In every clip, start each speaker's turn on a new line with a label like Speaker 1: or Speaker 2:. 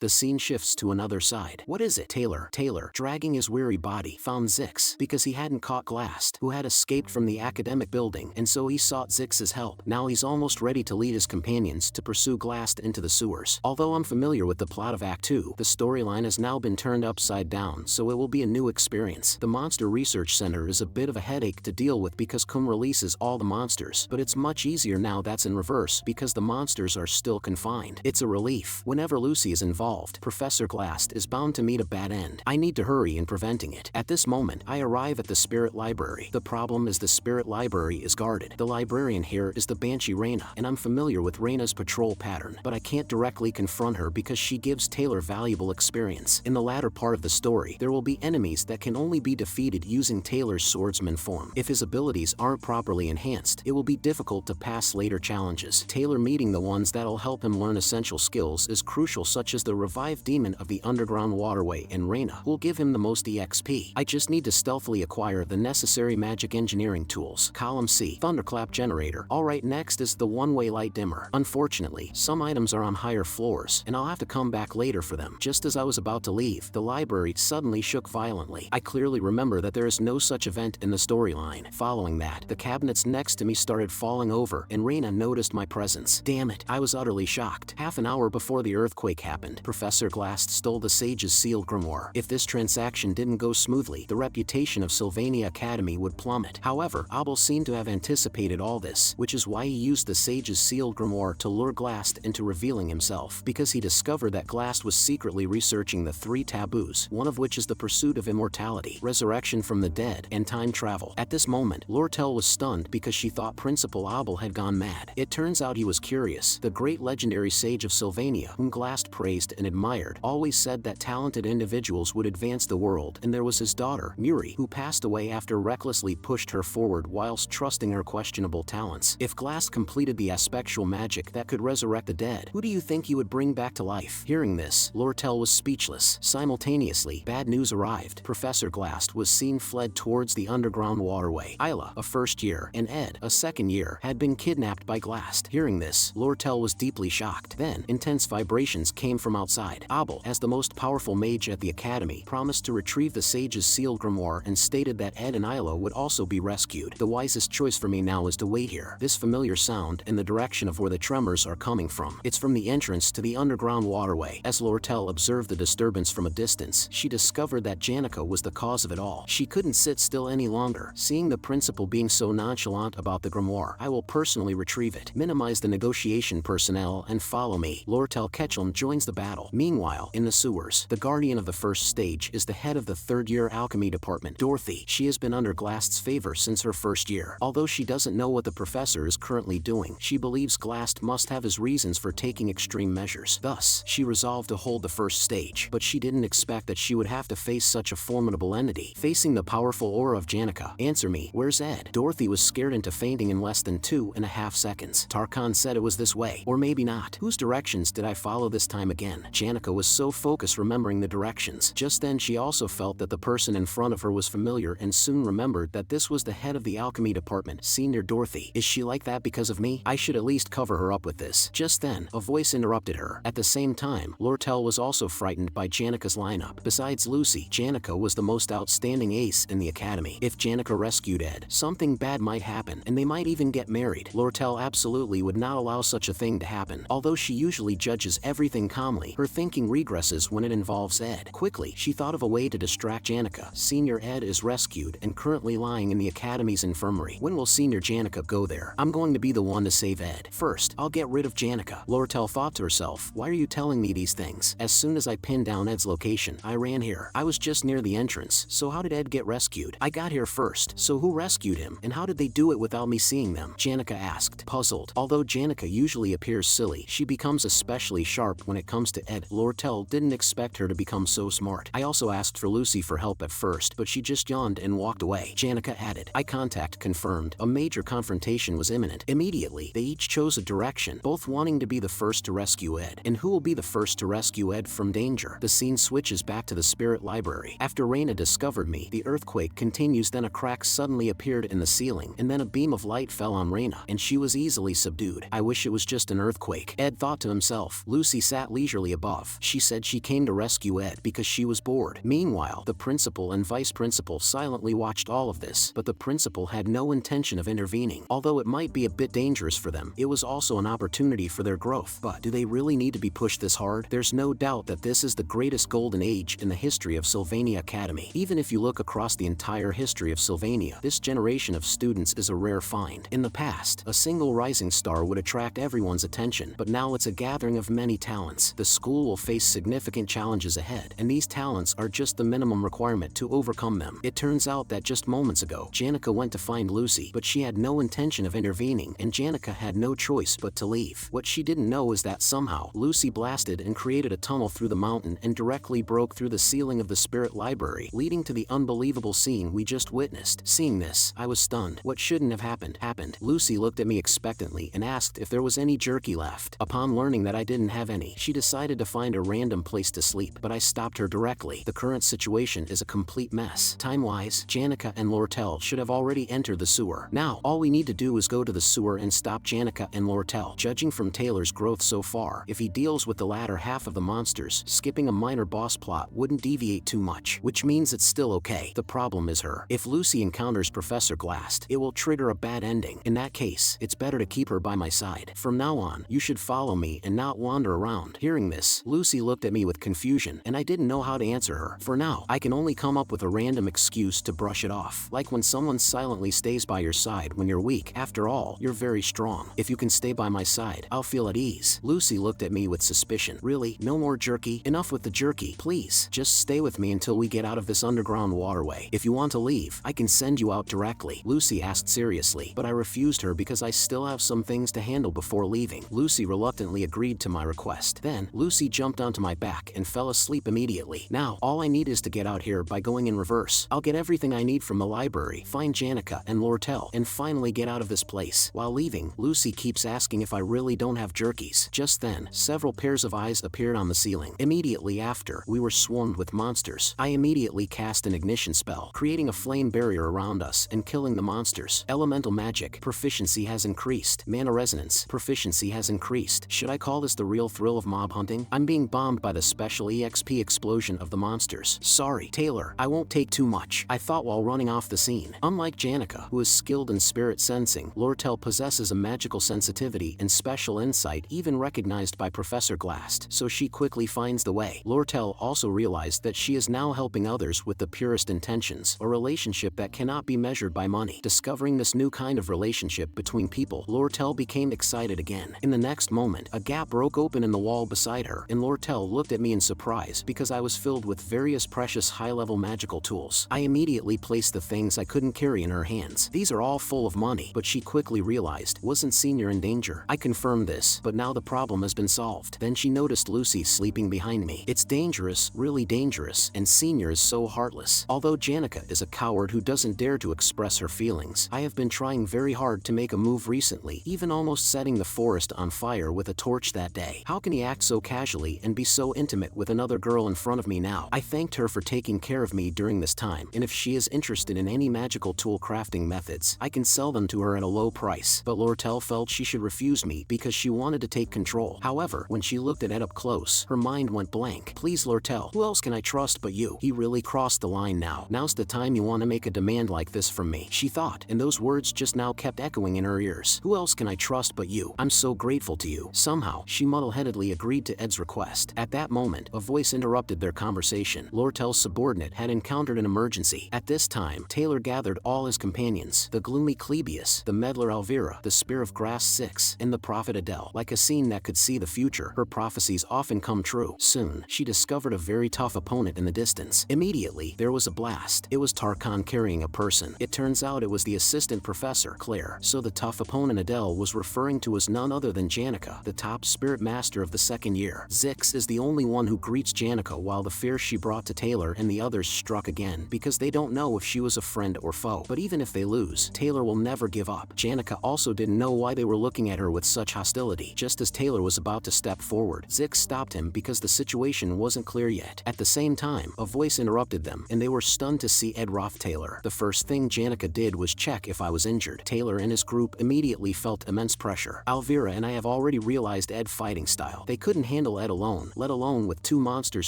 Speaker 1: The scene shifts to another side. What is it? Taylor, dragging his weary body, found Zix because he hadn't caught Glast, who had escaped from the academic building, and so he sought Zix's help. Now he's almost ready to lead his companions to pursue Glast into the sewers. Although I'm familiar with the plot of Act 2, the storyline has now been turned upside down, so it will be a new experience. The Monster Research Center is a bit of a headache to deal with because Kum releases all the monsters, but it's much easier now that's in reverse because the monsters are still confined. It's a relief. Whenever Lucy is involved, Professor Glast is bound to meet a bad end. I need to hurry in preventing it. At this moment, I arrive at the Spirit Library. The problem is the Spirit Library is guarded. The librarian here is the Banshee Reina, and I'm familiar with Reina's patrol pattern, but I can't directly confront her because she gives Taylor valuable experience. In the latter part of the story, there will be enemies that can only be defeated using Taylor's swordsman form. If his abilities aren't properly enhanced, it will be difficult to pass later challenges. Taylor meeting the ones that'll help him learn essential skills is crucial, such as the revived demon of the underground waterway and Reina will give him the most EXP. I just need to stealthily acquire the necessary magic engineering tools. Column C, Thunderclap Generator. Alright, next is the one-way light dimmer. Unfortunately, some items are on higher floors, and I'll have to come back later for them. Just as I was about to leave, the library suddenly shook violently. I clearly remember that there is no such event in the storyline. Following that, the cabinets next to me started falling over, and Reina noticed my presence. Damn it, I was utterly shocked. Half an hour before the earthquake happened, Professor Glast stole the sage's sealed grimoire. If this transaction didn't go smoothly, the reputation of Sylvania Academy would plummet. However, Abel seemed to have anticipated all this, which is why he used the sage's sealed grimoire to lure Glast into revealing himself, because he discovered that Glast was secretly researching the 3 taboos, one of which is the pursuit of immortality, resurrection from the dead, and time travel. At this moment, Lortel was stunned because she thought Principal Abel had gone mad. It turns out he was curious. The great legendary sage of Sylvania, whom Glast praised and admired, always said that talented individuals would advance the world, and there was his daughter, Muri, who passed away after recklessly pushed her forward whilst trusting her questionable talents. If Glast completed the aspectual magic that could resurrect the dead, who do you think he would bring back to life? Hearing this, Lortel was speechless. Simultaneously, bad news arrived. Professor Glast was seen fled towards the underground waterway. Isla, a first year, and Ed, a second year, had been kidnapped by Glast. Hearing this, Lortel was deeply shocked. Then, intense vibrations came from outside. Abel, as the most powerful mage at the academy, promised to retrieve the sage's sealed grimoire and stated that Ed and Isla would also be rescued. The wisest choice for me now is to wait here. This familiar sound and the direction of where the tremors are coming from. It's from the entrance to the underground waterway. As Lortel observed the disturbance from a distance, she discovered that Janica was the cause of it all. She couldn't sit still any longer. Seeing the principal being so nonchalant about the grimoire, I will personally retrieve it. Minimize the negotiation personnel and follow me. Lortel Ketchum joins the battle. Meanwhile, in the sewers, the guardian of the first stage is the head of the third-year alchemy department, Dorothy. She has been under Glast's favor since her first year. Although she doesn't know what the professor is currently doing, she believes Glast must have his reasons for taking extreme measures. Thus, she resolved to hold the first stage, but she didn't expect that she would have to face such a formidable entity. Facing the powerful aura of Janica, answer me, where's Ed? Dorothy was scared into fainting in less than 2.5 seconds. Tarkan said it was this way, or maybe not. Whose directions did I follow this time again? Janica was so focused remembering the directions. Just then she also felt that the person in front of her was familiar and soon remembered that this was the head of the alchemy department, Senior Dorothy. Is she like that because of me? I should at least cover her up with this. Just then, a voice interrupted her. At the same time, Lortel was also frightened by Janica's lineup. Besides Lucy, Janica was the most outstanding ace in the academy. If Janica rescued Ed, something bad might happen, and they might even get married. Lortel absolutely would not allow such a thing to happen. Although she usually judges everything calmly, her thinking regresses when it involves Ed. Quickly, she thought of a way to distract Janica. Senior Ed is rescued and currently lying in the academy's infirmary. When will Senior Janica go there? I'm going to be the one to save Ed. First, I'll get rid of Janica. Lortel thought to herself, why are you telling me these things? As soon as I pinned down Ed's location, I ran here. I was just near the entrance, so how did Ed get rescued? I got here first, so who rescued him, and how did they do it without me seeing them? Janica asked, puzzled. Although Janica usually appears silly, she becomes especially sharp when it comes to Ed. Lortel didn't expect her to become so smart. I also asked for Lucy for help at first, but she just yawned and walked away. Janica added, eye contact confirmed. A major confrontation was imminent. Immediately, they each chose a direction, both wanting to be the first to rescue Ed. And who will be the first to rescue Ed from danger? The scene switches back to the spirit library. After Reina discovered me, the earthquake continues, then a crack suddenly appeared in the ceiling, and then a beam of light fell on Reina, and she was easily subdued. I wish it was just an earthquake, Ed thought to himself. Lucy sat leisurely immediately above. She said she came to rescue Ed because she was bored. Meanwhile, the principal and vice principal silently watched all of this, but the principal had no intention of intervening. Although it might be a bit dangerous for them, it was also an opportunity for their growth. But do they really need to be pushed this hard? There's no doubt that this is the greatest golden age in the history of Sylvania Academy. Even if you look across the entire history of Sylvania, this generation of students is a rare find. In the past, a single rising star would attract everyone's attention, but now it's a gathering of many talents. The school will face significant challenges ahead, and these talents are just the minimum requirement to overcome them. It turns out that just moments ago, Janica went to find Lucy, but she had no intention of intervening, and Janica had no choice but to leave. What she didn't know is that somehow, Lucy blasted and created a tunnel through the mountain and directly broke through the ceiling of the spirit library, leading to the unbelievable scene we just witnessed. Seeing this, I was stunned. What shouldn't have happened. Lucy looked at me expectantly and asked if there was any jerky left. Upon learning that I didn't have any, she decided to find a random place to sleep, but I stopped her directly. The current situation is a complete mess. Time-wise, Janica and Lortel should have already entered the sewer. Now, all we need to do is go to the sewer and stop Janica and Lortel. Judging from Taylor's growth so far, if he deals with the latter half of the monsters, skipping a minor boss plot wouldn't deviate too much, which means it's still okay. The problem is her. If Lucy encounters Professor Glast, it will trigger a bad ending. In that case, it's better to keep her by my side. From now on, you should follow me and not wander around. Hearing this, Lucy looked at me with confusion, and I didn't know how to answer her. For now, I can only come up with a random excuse to brush it off. Like when someone silently stays by your side when you're weak. After all, you're very strong. If you can stay by my side, I'll feel at ease. Lucy looked at me with suspicion. Really? No more jerky? Enough with the jerky. Please, just stay with me until we get out of this underground waterway. If you want to leave, I can send you out directly. Lucy asked seriously, but I refused her because I still have some things to handle before leaving. Lucy reluctantly agreed to my request. Then, Lucy jumped onto my back and fell asleep immediately. Now, all I need is to get out here by going in reverse. I'll get everything I need from the library, find Janica and Lortel, and finally get out of this place. While leaving, Lucy keeps asking if I really don't have jerkies. Just then, several pairs of eyes appeared on the ceiling. Immediately after, we were swarmed with monsters. I immediately cast an ignition spell, creating a flame barrier around us and killing the monsters. Elemental magic, proficiency has increased. Mana resonance, proficiency has increased. Should I call this the real thrill of mob hunting? I'm being bombed by the special EXP explosion of the monsters. Sorry, Taylor, I won't take too much, I thought while running off the scene. Unlike Janica, who is skilled in spirit sensing, Lortel possesses a magical sensitivity and special insight even recognized by Professor Glast, so she quickly finds the way. Lortel also realized that she is now helping others with the purest intentions, a relationship that cannot be measured by money. Discovering this new kind of relationship between people, Lortel became excited again. In the next moment, a gap broke open in the wall beside her, and Lortel looked at me in surprise because I was filled with various precious high-level magical tools. I immediately placed the things I couldn't carry in her hands. These are all full of money, but she quickly realized, wasn't Senior in danger? I confirmed this, but now the problem has been solved. Then she noticed Lucy sleeping behind me. It's dangerous, really dangerous, and Senior is so heartless. Although Janica is a coward who doesn't dare to express her feelings, I have been trying very hard to make a move recently, even almost setting the forest on fire with a torch that day. How can he act so casually and be so intimate with another girl in front of me now? I thanked her for taking care of me during this time, and if she is interested in any magical tool crafting methods, I can sell them to her at a low price. But Lortel felt she should refuse me because she wanted to take control. However, when she looked at Ed up close, her mind went blank. Please Lortel, who else can I trust but you? He really crossed the line now. Now's the time you want to make a demand like this from me, she thought, and those words just now kept echoing in her ears. Who else can I trust but you? I'm so grateful to you. Somehow, she muddle-headedly agreed to Ed's request. At that moment, a voice interrupted their conversation. Lortel's subordinate had encountered an emergency. At this time, Taylor gathered all his companions, the gloomy Clebius, the meddler Elvira, the spear of grass 6, and the prophet Adele. Like a scene that could see the future, her prophecies often come true. Soon, she discovered a very tough opponent in the distance. Immediately, there was a blast. It was Tarkan carrying a person. It turns out it was the assistant professor, Claire. So the tough opponent Adele was referring to as none other than Janica, the top spirit master of the second year. Zix is the only one who greets Janica while the fear she brought to Taylor and the others struck again because they don't know if she was a friend or foe. But even if they lose, Taylor will never give up. Janica also didn't know why they were looking at her with such hostility. Just as Taylor was about to step forward, Zix stopped him because the situation wasn't clear yet. At the same time, a voice interrupted them, and they were stunned to see Ed Roth Taylor. The first thing Janica did was check if I was injured. Taylor and his group immediately felt immense pressure. Elvira and I have already realized Ed's fighting style. They couldn't handle handle Ed alone, let alone with two monsters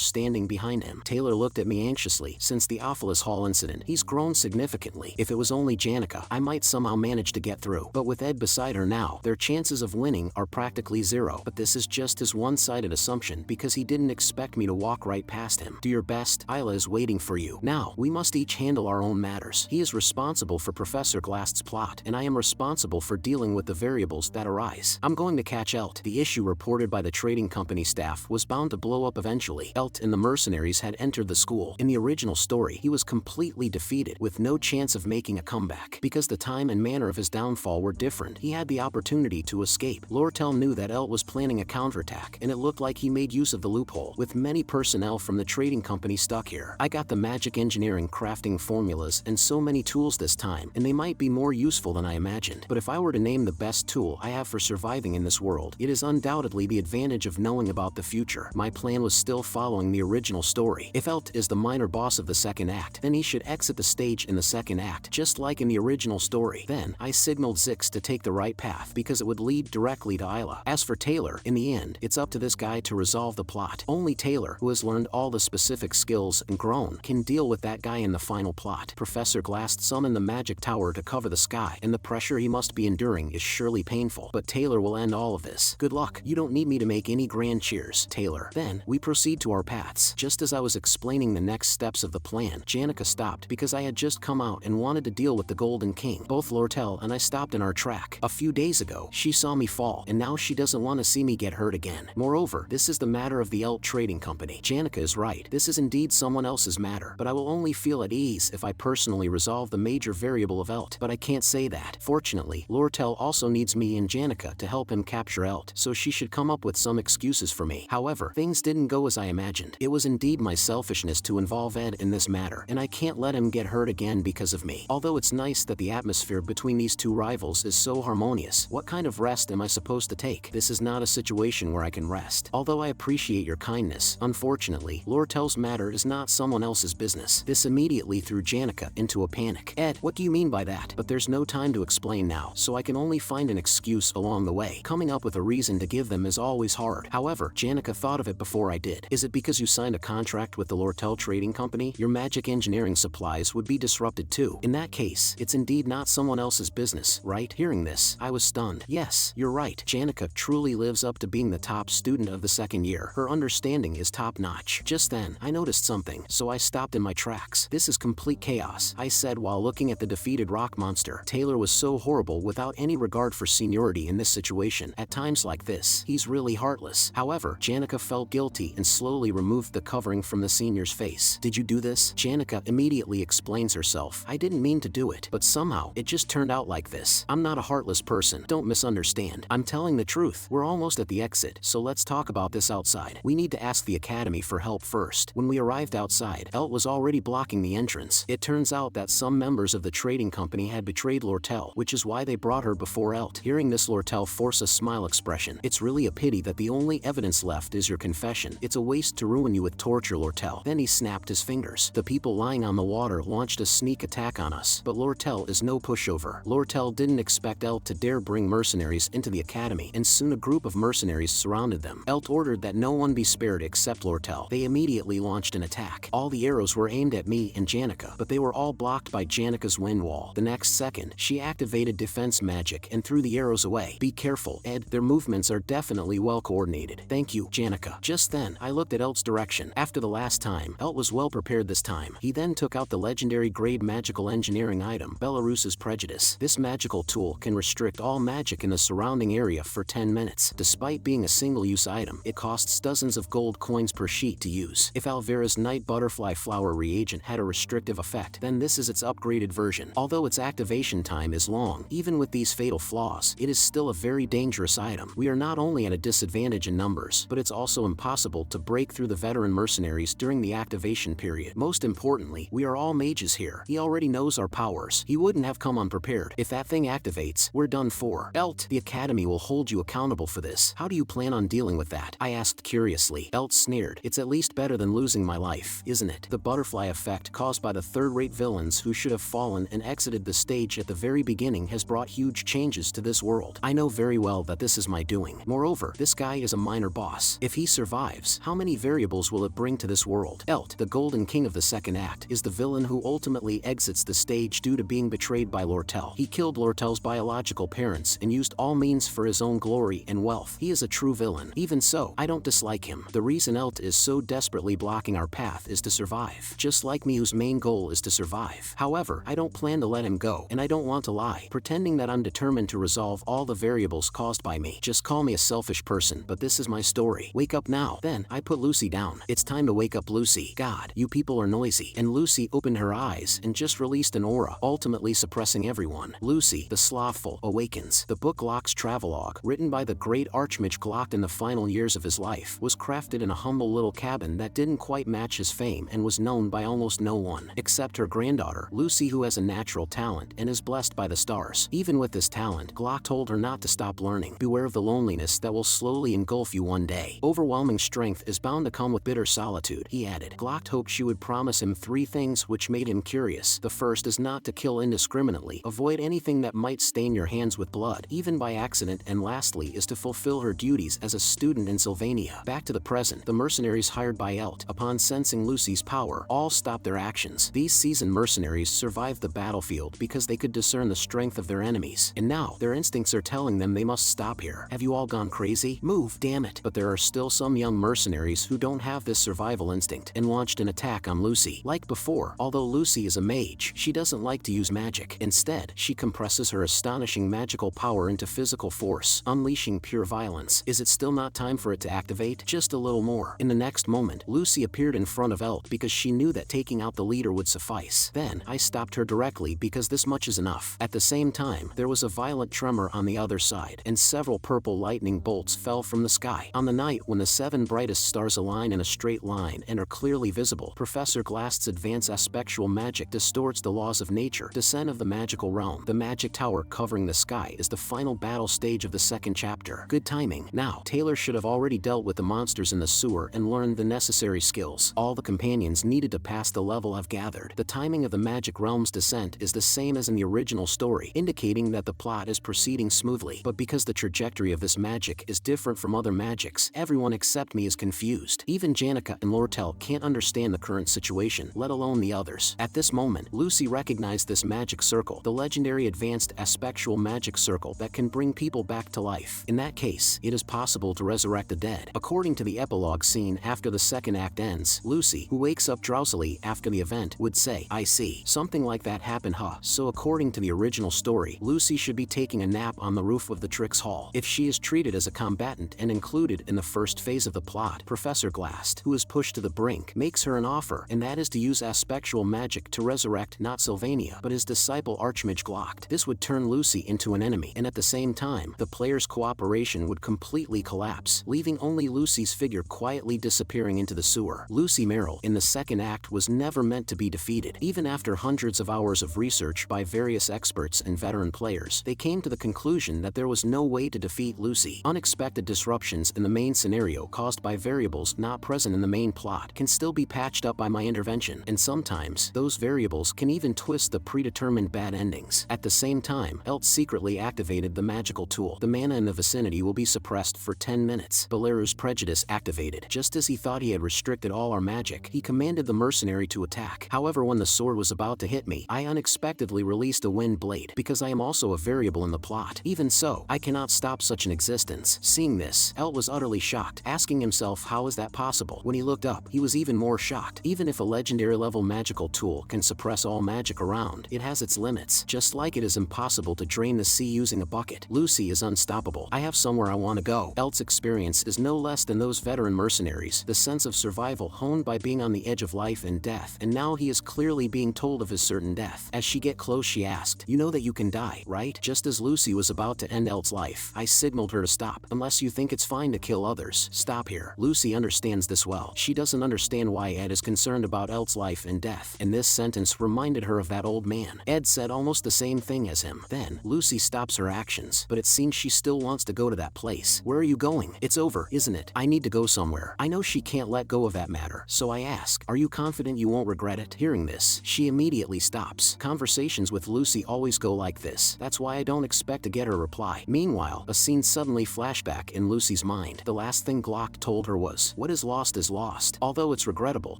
Speaker 1: standing behind him. Taylor looked at me anxiously. Since the Ophilus Hall incident, he's grown significantly. If it was only Janica, I might somehow manage to get through. But with Ed beside her now, their chances of winning are practically zero. But this is just his one-sided assumption because he didn't expect me to walk right past him. Do your best. Isla is waiting for you. Now, we must each handle our own matters. He is responsible for Professor Glast's plot, and I am responsible for dealing with the variables that arise. I'm going to catch Elt. The issue reported by the trading company staff was bound to blow up eventually. Elt and the mercenaries had entered the school. In the original story, he was completely defeated, with no chance of making a comeback. Because the time and manner of his downfall were different, he had the opportunity to escape. Lortel knew that Elt was planning a counterattack, and it looked like he made use of the loophole, with many personnel from the trading company stuck here. I got the magic engineering crafting formulas and so many tools this time, and they might be more useful than I imagined. But if I were to name the best tool I have for surviving in this world, it is undoubtedly the advantage of knowing about the future. My plan was still following the original story. If Elt is the minor boss of the second act, then he should exit the stage in the second act, just like in the original story. Then, I signaled Zix to take the right path because it would lead directly to Isla. As for Taylor, in the end, it's up to this guy to resolve the plot. Only Taylor, who has learned all the specific skills and grown, can deal with that guy in the final plot. Professor Glast summoned the magic tower to cover the sky, and the pressure he must be enduring is surely painful. But Taylor will end all of this. Good luck. You don't need me to make any grand cheers, Taylor. Then, we proceed to our paths. Just as I was explaining the next steps of the plan, Janica stopped because I had just come out and wanted to deal with the Golden King. Both Lortel and I stopped in our track. A few days ago, she saw me fall, and now she doesn't want to see me get hurt again. Moreover, this is the matter of the Elt Trading Company. Janica is right. This is indeed someone else's matter, but I will only feel at ease if I personally resolve the major variable of Elt. But I can't say that. Fortunately, Lortel also needs me and Janica to help him capture Elt, so she should come up with some excuses for me. However, things didn't go as I imagined. It was indeed my selfishness to involve Ed in this matter, and I can't let him get hurt again because of me. Although it's nice that the atmosphere between these two rivals is so harmonious, what kind of rest am I supposed to take? This is not a situation where I can rest. Although I appreciate your kindness, unfortunately, Lortel's matter is not someone else's business. This immediately threw Janica into a panic. Ed, what do you mean by that? But there's no time to explain now, so I can only find an excuse along the way. Coming up with a reason to give them is always hard. However, Janica thought of it before I did. Is it because you signed a contract with the Lortel Trading Company? Your magic engineering supplies would be disrupted too. In that case, it's indeed not someone else's business, right? Hearing this, I was stunned. Yes, you're right. Janica truly lives up to being the top student of the second year. Her understanding is top-notch. Just then, I noticed something, so I stopped in my tracks. This is complete chaos, I said while looking at the defeated rock monster. Taylor was so horrible without any regard for seniority in this situation. At times like this, he's really heartless. However, Janica felt guilty and slowly removed the covering from the senior's face. Did you do this? Janica immediately explains herself. I didn't mean to do it, but somehow, it just turned out like this. I'm not a heartless person. Don't misunderstand. I'm telling the truth. We're almost at the exit, so let's talk about this outside. We need to ask the academy for help first. When we arrived outside, Elt was already blocking the entrance. It turns out that some members of the trading company had betrayed Lortel, which is why they brought her before Elt. Hearing this, Lortel forced a smile expression. It's really a pity that the only evidence left is your confession. It's a waste to ruin you with torture, Lortel. Then he snapped his fingers. The people lying on the water launched a sneak attack on us, but Lortel is no pushover. Lortel didn't expect Elt to dare bring mercenaries into the academy, and soon a group of mercenaries surrounded them. Elt ordered that no one be spared except Lortel. They immediately launched an attack. All the arrows were aimed at me and Janica, but they were all blocked by Janica's wind wall. The next second, she activated defense magic and threw the arrows away. Be careful, Ed. Their movements are definitely well coordinated. Thank you, Janica. Just then, I looked at Elt's direction. After the last time, Elt was well prepared this time. He then took out the legendary grade magical engineering item, Belarus's Prejudice. This magical tool can restrict all magic in the surrounding area for 10 minutes. Despite being a single-use item, it costs dozens of gold coins per sheet to use. If Alvera's Night Butterfly Flower reagent had a restrictive effect, then this is its upgraded version. Although its activation time is long, even with these fatal flaws, it is still a very dangerous item. We are not only at a disadvantage in numbers, but it's also impossible to break through the veteran mercenaries during the activation period. Most importantly, we are all mages here. He already knows our powers. He wouldn't have come unprepared. If that thing activates, we're done for. Elt, the academy will hold you accountable for this. How do you plan on dealing with that? I asked curiously. Elt sneered. It's at least better than losing my life, isn't it? The butterfly effect caused by the third-rate villains who should have fallen and exited the stage at the very beginning has brought huge changes to this world. I know very well that this is my doing. Moreover, this guy is a minor minor boss. If he survives, how many variables will it bring to this world? Elt, the Golden King of the second act, is the villain who ultimately exits the stage due to being betrayed by Lortel. He killed Lortel's biological parents and used all means for his own glory and wealth. He is a true villain. Even so, I don't dislike him. The reason Elt is so desperately blocking our path is to survive. Just like me, whose main goal is to survive. However, I don't plan to let him go, and I don't want to lie, pretending that I'm determined to resolve all the variables caused by me. Just call me a selfish person, but this is my story. Wake up now. Then, I put Lucy down. It's time to wake up, Lucy. God, you people are noisy. And Lucy opened her eyes and just released an aura, ultimately suppressing everyone. Lucy, the Slothful, awakens. The book Glast's travelogue, written by the great Archmage Glast in the final years of his life, was crafted in a humble little cabin that didn't quite match his fame and was known by almost no one, except her granddaughter, Lucy, who has a natural talent and is blessed by the stars. Even with this talent, Glast told her not to stop learning. Beware of the loneliness that will slowly engulf you one day. Overwhelming strength is bound to come with bitter solitude, he added. Glast hoped she would promise him 3 things which made him curious. The first is not to kill indiscriminately. Avoid anything that might stain your hands with blood, even by accident. And lastly is to fulfill her duties as a student in Sylvania. Back to the present, the mercenaries hired by Elt, upon sensing Lucy's power, all stopped their actions. These seasoned mercenaries survived the battlefield because they could discern the strength of their enemies, and now their instincts are telling them they must stop here. Have you all gone crazy? Move, damn it. But there are still some young mercenaries who don't have this survival instinct and launched an attack on Lucy. Like before, although Lucy is a mage, she doesn't like to use magic. Instead, she compresses her astonishing magical power into physical force, unleashing pure violence. Is it still not time for it to activate? Just a little more. In the next moment, Lucy appeared in front of Elt because she knew that taking out the leader would suffice. Then, I stopped her directly because this much is enough. At the same time, there was a violent tremor on the other side, and several purple lightning bolts fell from the sky. On the night when the 7 brightest stars align in a straight line and are clearly visible, Professor Glast's advanced aspectual magic distorts the laws of nature. Descent of the magical realm. The magic tower covering the sky is the final battle stage of the second chapter. Good timing. Now, Taylor should have already dealt with the monsters in the sewer and learned the necessary skills. All the companions needed to pass the level have gathered. The timing of the magic realm's descent is the same as in the original story, indicating that the plot is proceeding smoothly. But because the trajectory of this magic is different from other magics, everyone except me is confused. Even Janica and Lortel can't understand the current situation, let alone the others. At this moment, Lucy recognized this magic circle, the legendary advanced aspectual magic circle that can bring people back to life. In that case, it is possible to resurrect the dead. According to the epilogue scene after the second act ends, Lucy, who wakes up drowsily after the event, would say, "I see. Something like that happened, huh?" So according to the original story, Lucy should be taking a nap on the roof of the Trix Hall. If she is treated as a combatant and included in the first phase of the plot, Professor Glast, who is pushed to the brink, makes her an offer, and that is to use aspectual magic to resurrect not Sylvania, but his disciple Archmage Glast. This would turn Lucy into an enemy, and at the same time, the players' cooperation would completely collapse, leaving only Lucy's figure quietly disappearing into the sewer. Lucy Merrill, in the second act, was never meant to be defeated. Even after hundreds of hours of research by various experts and veteran players, they came to the conclusion that there was no way to defeat Lucy. Unexpected disruptions in the main scenario caused by variables not present in the main plot can still be patched up by my intervention, and sometimes, those variables can even twist the predetermined bad endings. At the same time, Elt secretly activated the magical tool. The mana in the vicinity will be suppressed for 10 minutes. Beleru's prejudice activated. Just as he thought he had restricted all our magic, he commanded the mercenary to attack. However, when the sword was about to hit me, I unexpectedly released a wind blade, because I am also a variable in the plot. Even so, I cannot stop such an existence. Seeing this, Elt was utterly shocked, asking himself how is that possible. When he looked up, he was even more shocked. Even if a legendary level magical tool can suppress all magic around, it has its limits. Just like it is impossible to drain the sea using a bucket, Lucy is unstoppable. I have somewhere I want to go. Elt's experience is no less than those veteran mercenaries, the sense of survival honed by being on the edge of life and death, and now he is clearly being told of his certain death. As she get close, she asked, "You know that you can die, right?" Just as Lucy was about to end Elt's life, I signaled her to stop. "Unless you think it's fine to kill others, stop here." Lucy understands this well. She doesn't understand why Ed is concerned about Elt's life and death, and this sentence reminded her of that old man. Ed said almost the same thing as him. Then, Lucy stops her actions, but it seems she still wants to go to that place. "Where are you going? It's over, isn't it? I need to go somewhere." I know she can't let go of that matter, so I ask, "Are you confident you won't regret it?" Hearing this, she immediately stops. Conversations with Lucy always go like this. That's why I don't expect to get her reply. Meanwhile, a scene suddenly flashback in Lucy's Lucy's mind. The last thing Glast told her was, "What is lost is lost. Although it's regrettable,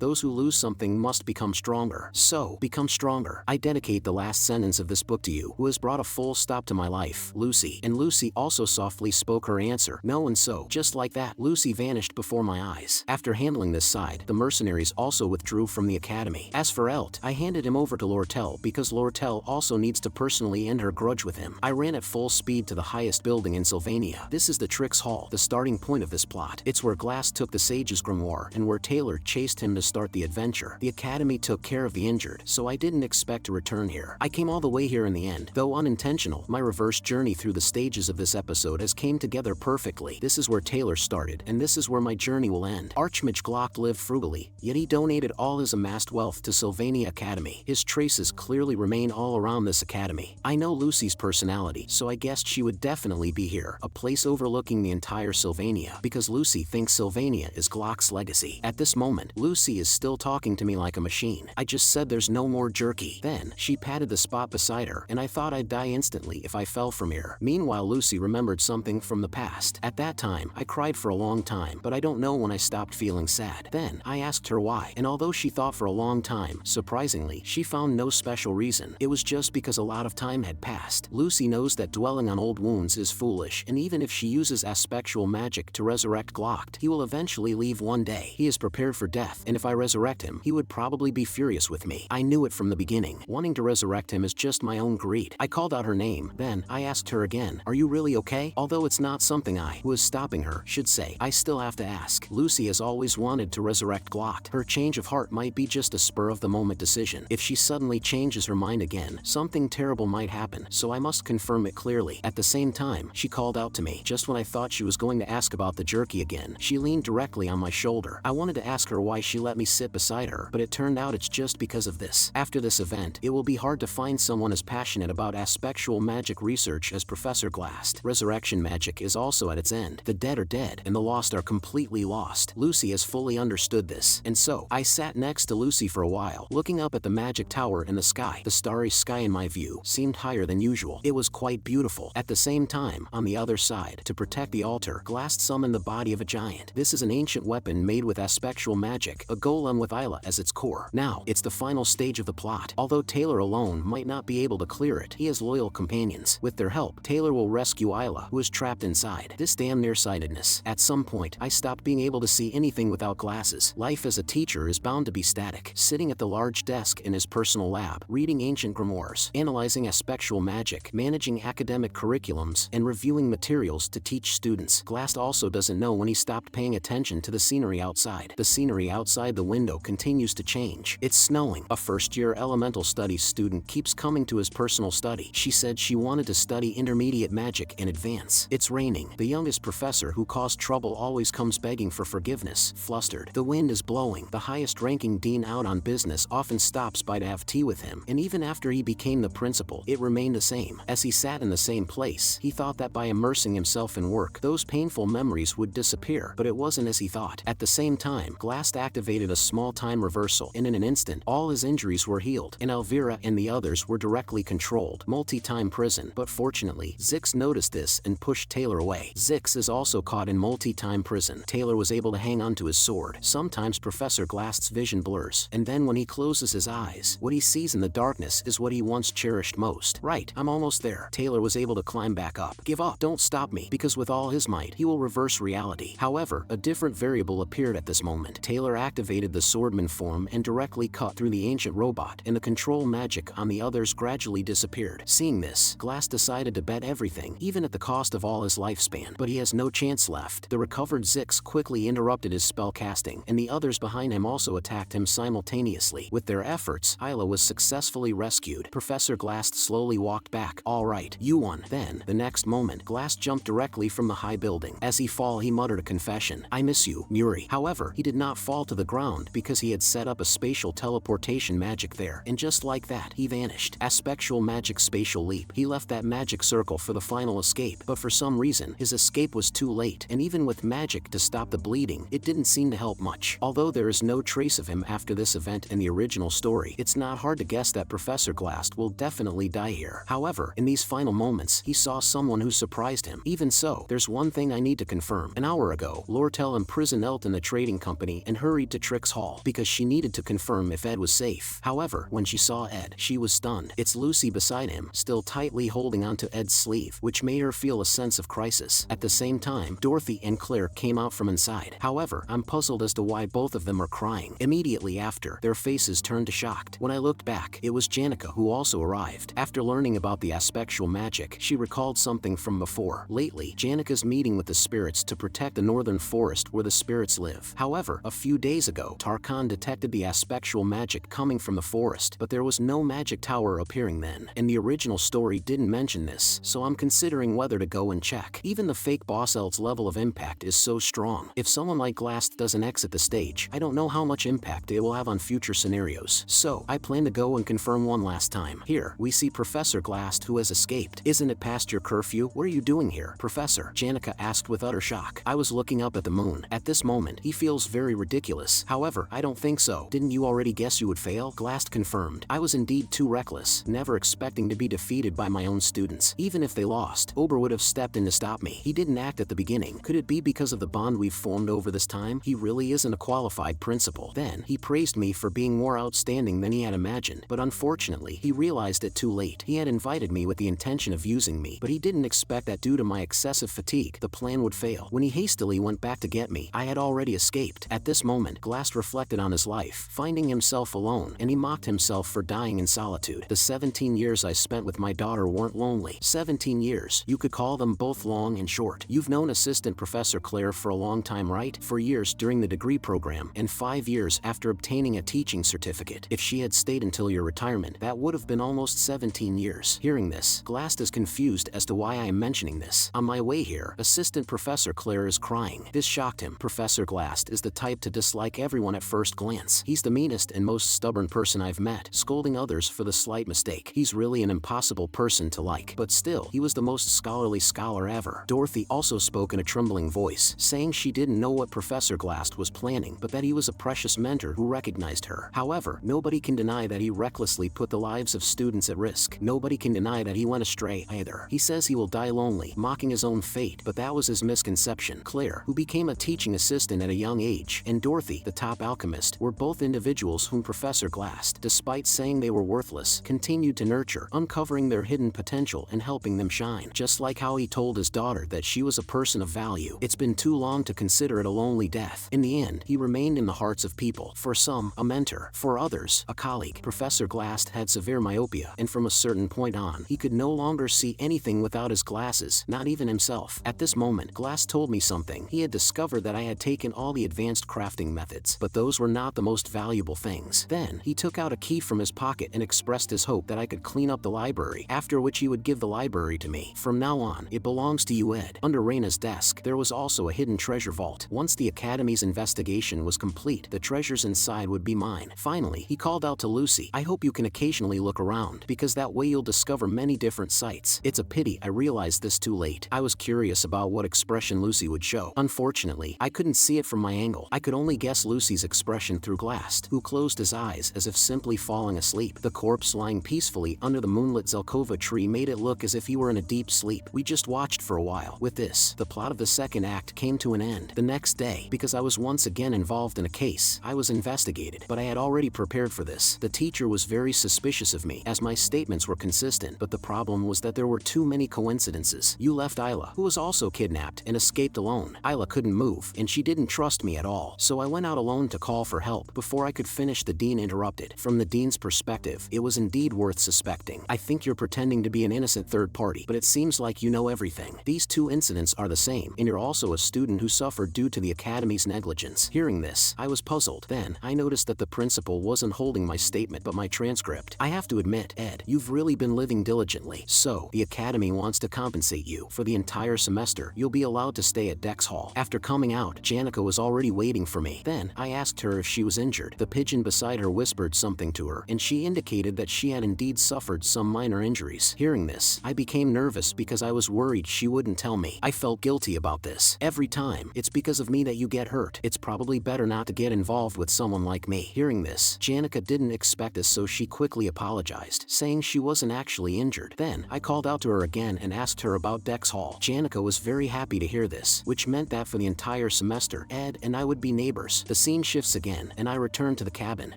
Speaker 1: those who lose something must become stronger. So, become stronger. I dedicate the last sentence of this book to you, who has brought a full stop to my life, Lucy." And Lucy also softly spoke her answer, "No," and so, just like that, Lucy vanished before my eyes. After handling this side, the mercenaries also withdrew from the academy. As for Elt, I handed him over to Lortel because Lortel also needs to personally end her grudge with him. I ran at full speed to the highest building in Sylvania. This is the Tricks Hall, the starting point of this plot. It's where Glast took the Sage's grimoire and where Taylor chased him to start the adventure. The academy took care of the injured, so I didn't expect to return here. I came all the way here in the end. Though unintentional, my reverse journey through the stages of this episode has came together perfectly. This is where Taylor started, and this is where my journey will end. Archmage Glast lived frugally, yet he donated all his amassed wealth to Sylvania Academy. His traces clearly remain all around this academy. I know Lucy's personality, so I guessed she would definitely be here, a place overlooking the entire Sylvania, because Lucy thinks Sylvania is Glast's legacy. At this moment, Lucy is still talking to me like a machine. I just said there's no more jerky. Then, she patted the spot beside her, and I thought I'd die instantly if I fell from here. Meanwhile, Lucy remembered something from the past. At that time, I cried for a long time, but I don't know when I stopped feeling sad. Then, I asked her why, and although she thought for a long time, surprisingly, she found no special reason. It was just because a lot of time had passed. Lucy knows that dwelling on old wounds is foolish, and even if she uses aspectual magic to resurrect Glast, he will eventually leave one day. He is prepared for death, and if I resurrect him, he would probably be furious with me. I knew it from the beginning. Wanting to resurrect him is just my own greed. I called out her name. Then, I asked her again, "Are you really okay?" Although it's not something I, who is stopping her, should say, I still have to ask. Lucy has always wanted to resurrect Glast. Her change of heart might be just a spur-of-the-moment decision. If she suddenly changes her mind again, something terrible might happen, so I must confirm it clearly. At the same time, she called out to me. Just when I thought she was going to ask about the jerky again, she leaned directly on my shoulder. I wanted to ask her why she let me sit beside her, but it turned out it's just because of this. After this event, it will be hard to find someone as passionate about aspectual magic research as Professor Glast. Resurrection magic is also at its end. The dead are dead, and the lost are completely lost. Lucy has fully understood this, and so, I sat next to Lucy for a while, looking up at the magic tower in the sky. The starry sky in my view seemed higher than usual. It was quite beautiful. At the same time, on the other side, to protect the altar, Glast summoned the body of a giant. This is an ancient weapon made with aspectual magic, a golem with Isla as its core. Now, it's the final stage of the plot. Although Taylor alone might not be able to clear it, he has loyal companions. With their help, Taylor will rescue Isla, who is trapped inside. This damn nearsightedness. At some point, I stopped being able to see anything without glasses. Life as a teacher is bound to be static. Sitting at the large desk in his personal lab, reading ancient grimoires, analyzing aspectual magic, managing academic curriculums, and reviewing materials to teach students. Glast also doesn't know when he stopped paying attention to the scenery outside. The scenery outside the window continues to change. It's snowing. A first-year elemental studies student keeps coming to his personal study. She said she wanted to study intermediate magic and advance. It's raining. The youngest professor who caused trouble always comes begging for forgiveness, flustered. The wind is blowing. The highest-ranking dean out on business often stops by to have tea with him, and even after he became the principal, it remained the same. As he sat in the same place, he thought that by immersing himself in work, those painful memories would disappear, but it wasn't as he thought. At the same time, Glast activated a small time reversal, and in an instant, all his injuries were healed, and Elvira and the others were directly controlled. Multi-time prison. But fortunately, Zix noticed this and pushed Taylor away. Zix is also caught in multi-time prison. Taylor was able to hang onto his sword. Sometimes Professor Glast's vision blurs, and then when he closes his eyes, what he sees in the darkness is what he once cherished most. Right, I'm almost there. Taylor was able to climb back up. Give up, don't stop me, because with all his might, he will reverse reality. However, a different variable appeared at this moment. Taylor activated the swordman form and directly cut through the ancient robot, and the control magic on the others gradually disappeared. Seeing this, Glast decided to bet everything, even at the cost of all his lifespan. But he has no chance left. The recovered Zix quickly interrupted his spell casting, and the others behind him also attacked him simultaneously. With their efforts, Isla was successfully rescued. Professor Glast slowly walked back. All right, you won. Then, the next moment, Glast jumped directly from the high building. As he fell, he muttered a confession. I miss you, Muri. However, he did not fall to the ground because he had set up a spatial teleportation magic there, and just like that, he vanished. Aspectual magic spatial leap. He left that magic circle for the final escape, but for some reason, his escape was too late, and even with magic to stop the bleeding, it didn't seem to help much. Although there is no trace of him after this event in the original story, it's not hard to guess that Professor Glast will definitely die here. However, in these final moments, he saw someone who surprised him. Even so, there's one thing I need to confirm. An hour ago, Lortel imprisoned Elt in the trading company and hurried to Trix Hall because she needed to confirm if Ed was safe. However, when she saw Ed, she was stunned. It's Lucy beside him, still tightly holding onto Ed's sleeve, which made her feel a sense of crisis. At the same time, Dorothy and Claire came out from inside. However, I'm puzzled as to why both of them are crying. Immediately after, their faces turned to shocked. When I looked back, it was Janica who also arrived. After learning about the aspectual magic, she recalled something from before. Lately, Janica's meeting with the spirits to protect the northern forest where the spirits live. However, a few days ago, Tarkan detected the aspectual magic coming from the forest, but there was no magic tower appearing then. And the original story didn't mention this, so I'm considering whether to go and check. Even the fake boss Elt's level of impact is so strong. If someone like Glast doesn't exit the stage, I don't know how much impact it will have on future scenarios. So, I plan to go and confirm one last time. Here, we see Professor Glast who has escaped. Isn't it past your curfew? What are you doing here, Professor? Janica asked with utter shock. I was looking up at the moon. At this moment, he feels very ridiculous. However, I don't think so. Didn't you already guess you would fail? Glast confirmed. I was indeed too reckless, never expecting to be defeated by my own students. Even if they lost, Ober would have stepped in to stop me. He didn't act at the beginning. Could it be because of the bond we've formed over this time? He really isn't a qualified principal. Then, he praised me for being more outstanding than he had imagined, but unfortunately, he realized it too late. He had invited me with the intention of using me, but he didn't expect that due to my excessive fatigue, the plan would fail. When he hastily went back to get me, I had already escaped. At this moment, Glast reflected on his life, finding himself alone, and he mocked himself for dying in solitude. The 17 years I spent with my daughter weren't lonely. 17 years. You could call them both long and short. You've known Assistant Professor Claire for a long time, right? 4 years during the degree program, and 5 years after obtaining a teaching certificate. If she had stayed until your retirement, that would have been almost 17 years. Hearing this, Glast is confused as to why I am mentioning this. On my way here, Assistant Professor Claire is crying. This shocked him. Professor Glast is the type to dislike everyone at first glance. He's the meanest and most stubborn person I've met, scolding others for the slight mistake. He's really an impossible person to like. But still, he was the most scholarly scholar ever. Dorothy also spoke in a trembling voice, saying she didn't know what Professor Glast was planning, but that he was a precious mentor who recognized her. However, nobody can deny that he recklessly put the lives of students at risk. Nobody can deny that he went astray either. He says he will die lonely, mocking his own fate, but that was his misconception. Claire, who became a teaching assistant at a young age, and Dorothy, the top alchemist, were both individuals whom Professor Glast, despite saying they were worthless, continued to nurture, uncovering their hidden potential and helping them shine. Just like how he told his daughter that she was a person of value. It's been too long to consider it a lonely death. In the end, he remained in the hearts of people. For some, a mentor. For others, a colleague. Professor Glast had severe myopia, and from a certain point on, he could no longer see anything without his glasses, not even himself. At this moment, Glast told me something. He had discovered that I had taken all the advanced crafting methods, but those were not the most valuable things. Then, he took out a key from his pocket and expressed his hope that I could clean up the library, after which he would give the library to me. From now on, it belongs to you, Ed. Under Reina's desk, there was also a hidden treasure vault. Once the Academy's investigation was complete, the treasures inside would be mine. Finally, he called out to Lucy, I hope you can occasionally look around, because that way you'll discover many different sights. It's a pity I realized this too late. I was curious about what expression Lucy would show. Unfortunately, I couldn't see it from my angle. I could only guess Lucy's expression through Glast, who closed his eyes as if simply falling asleep. The corpse lying peacefully under the moonlit Zelkova tree made it look as if he were in a deep sleep. We just watched for a while. With this, the plot of the second act came to an end. The next day, because I was once again involved in a case, I was investigated, but I had already prepared for this. The teacher was very suspicious of me, as my statements were consistent, but the problem was that there were too many coincidences. You left Isla, who was also kidnapped, and escaped alone. Isla couldn't move, and she didn't trust me at all, so I went out alone to call for help. Before I could finish, the dean interrupted. From the dean's perspective, it was indeed worth suspecting. I think you're pretending to be an innocent third party, but it seems like you know everything. These two incidents are the same, and you're also a student who suffered due to the Academy's negligence. Hearing this, I was puzzled. Then, I noticed that the principal wasn't holding my statement but my transcript. I have to admit, Ed, you've really been living diligently. So, the Academy wants to compensate you. For the entire semester, you'll be allowed to stay at Dex Hall. After coming out, Janica was already waiting for me. Then, I asked her if she was injured. The pigeon beside her whispered something to her, and she indicated that she had indeed suffered some minor injuries. Hearing this, I became nervous because I was worried she wouldn't tell me. I felt guilty about this. Every time, it's because of me that you get hurt. It's probably better not to get involved with someone like me. Hearing this, Janica didn't expect this, so she quickly apologized, saying she wasn't actually injured. Then, I called out to her again and asked her about Dex Hall. Janica was very very happy to hear this, which meant that for the entire semester, Ed and I would be neighbors. The scene shifts again, and I return to the cabin.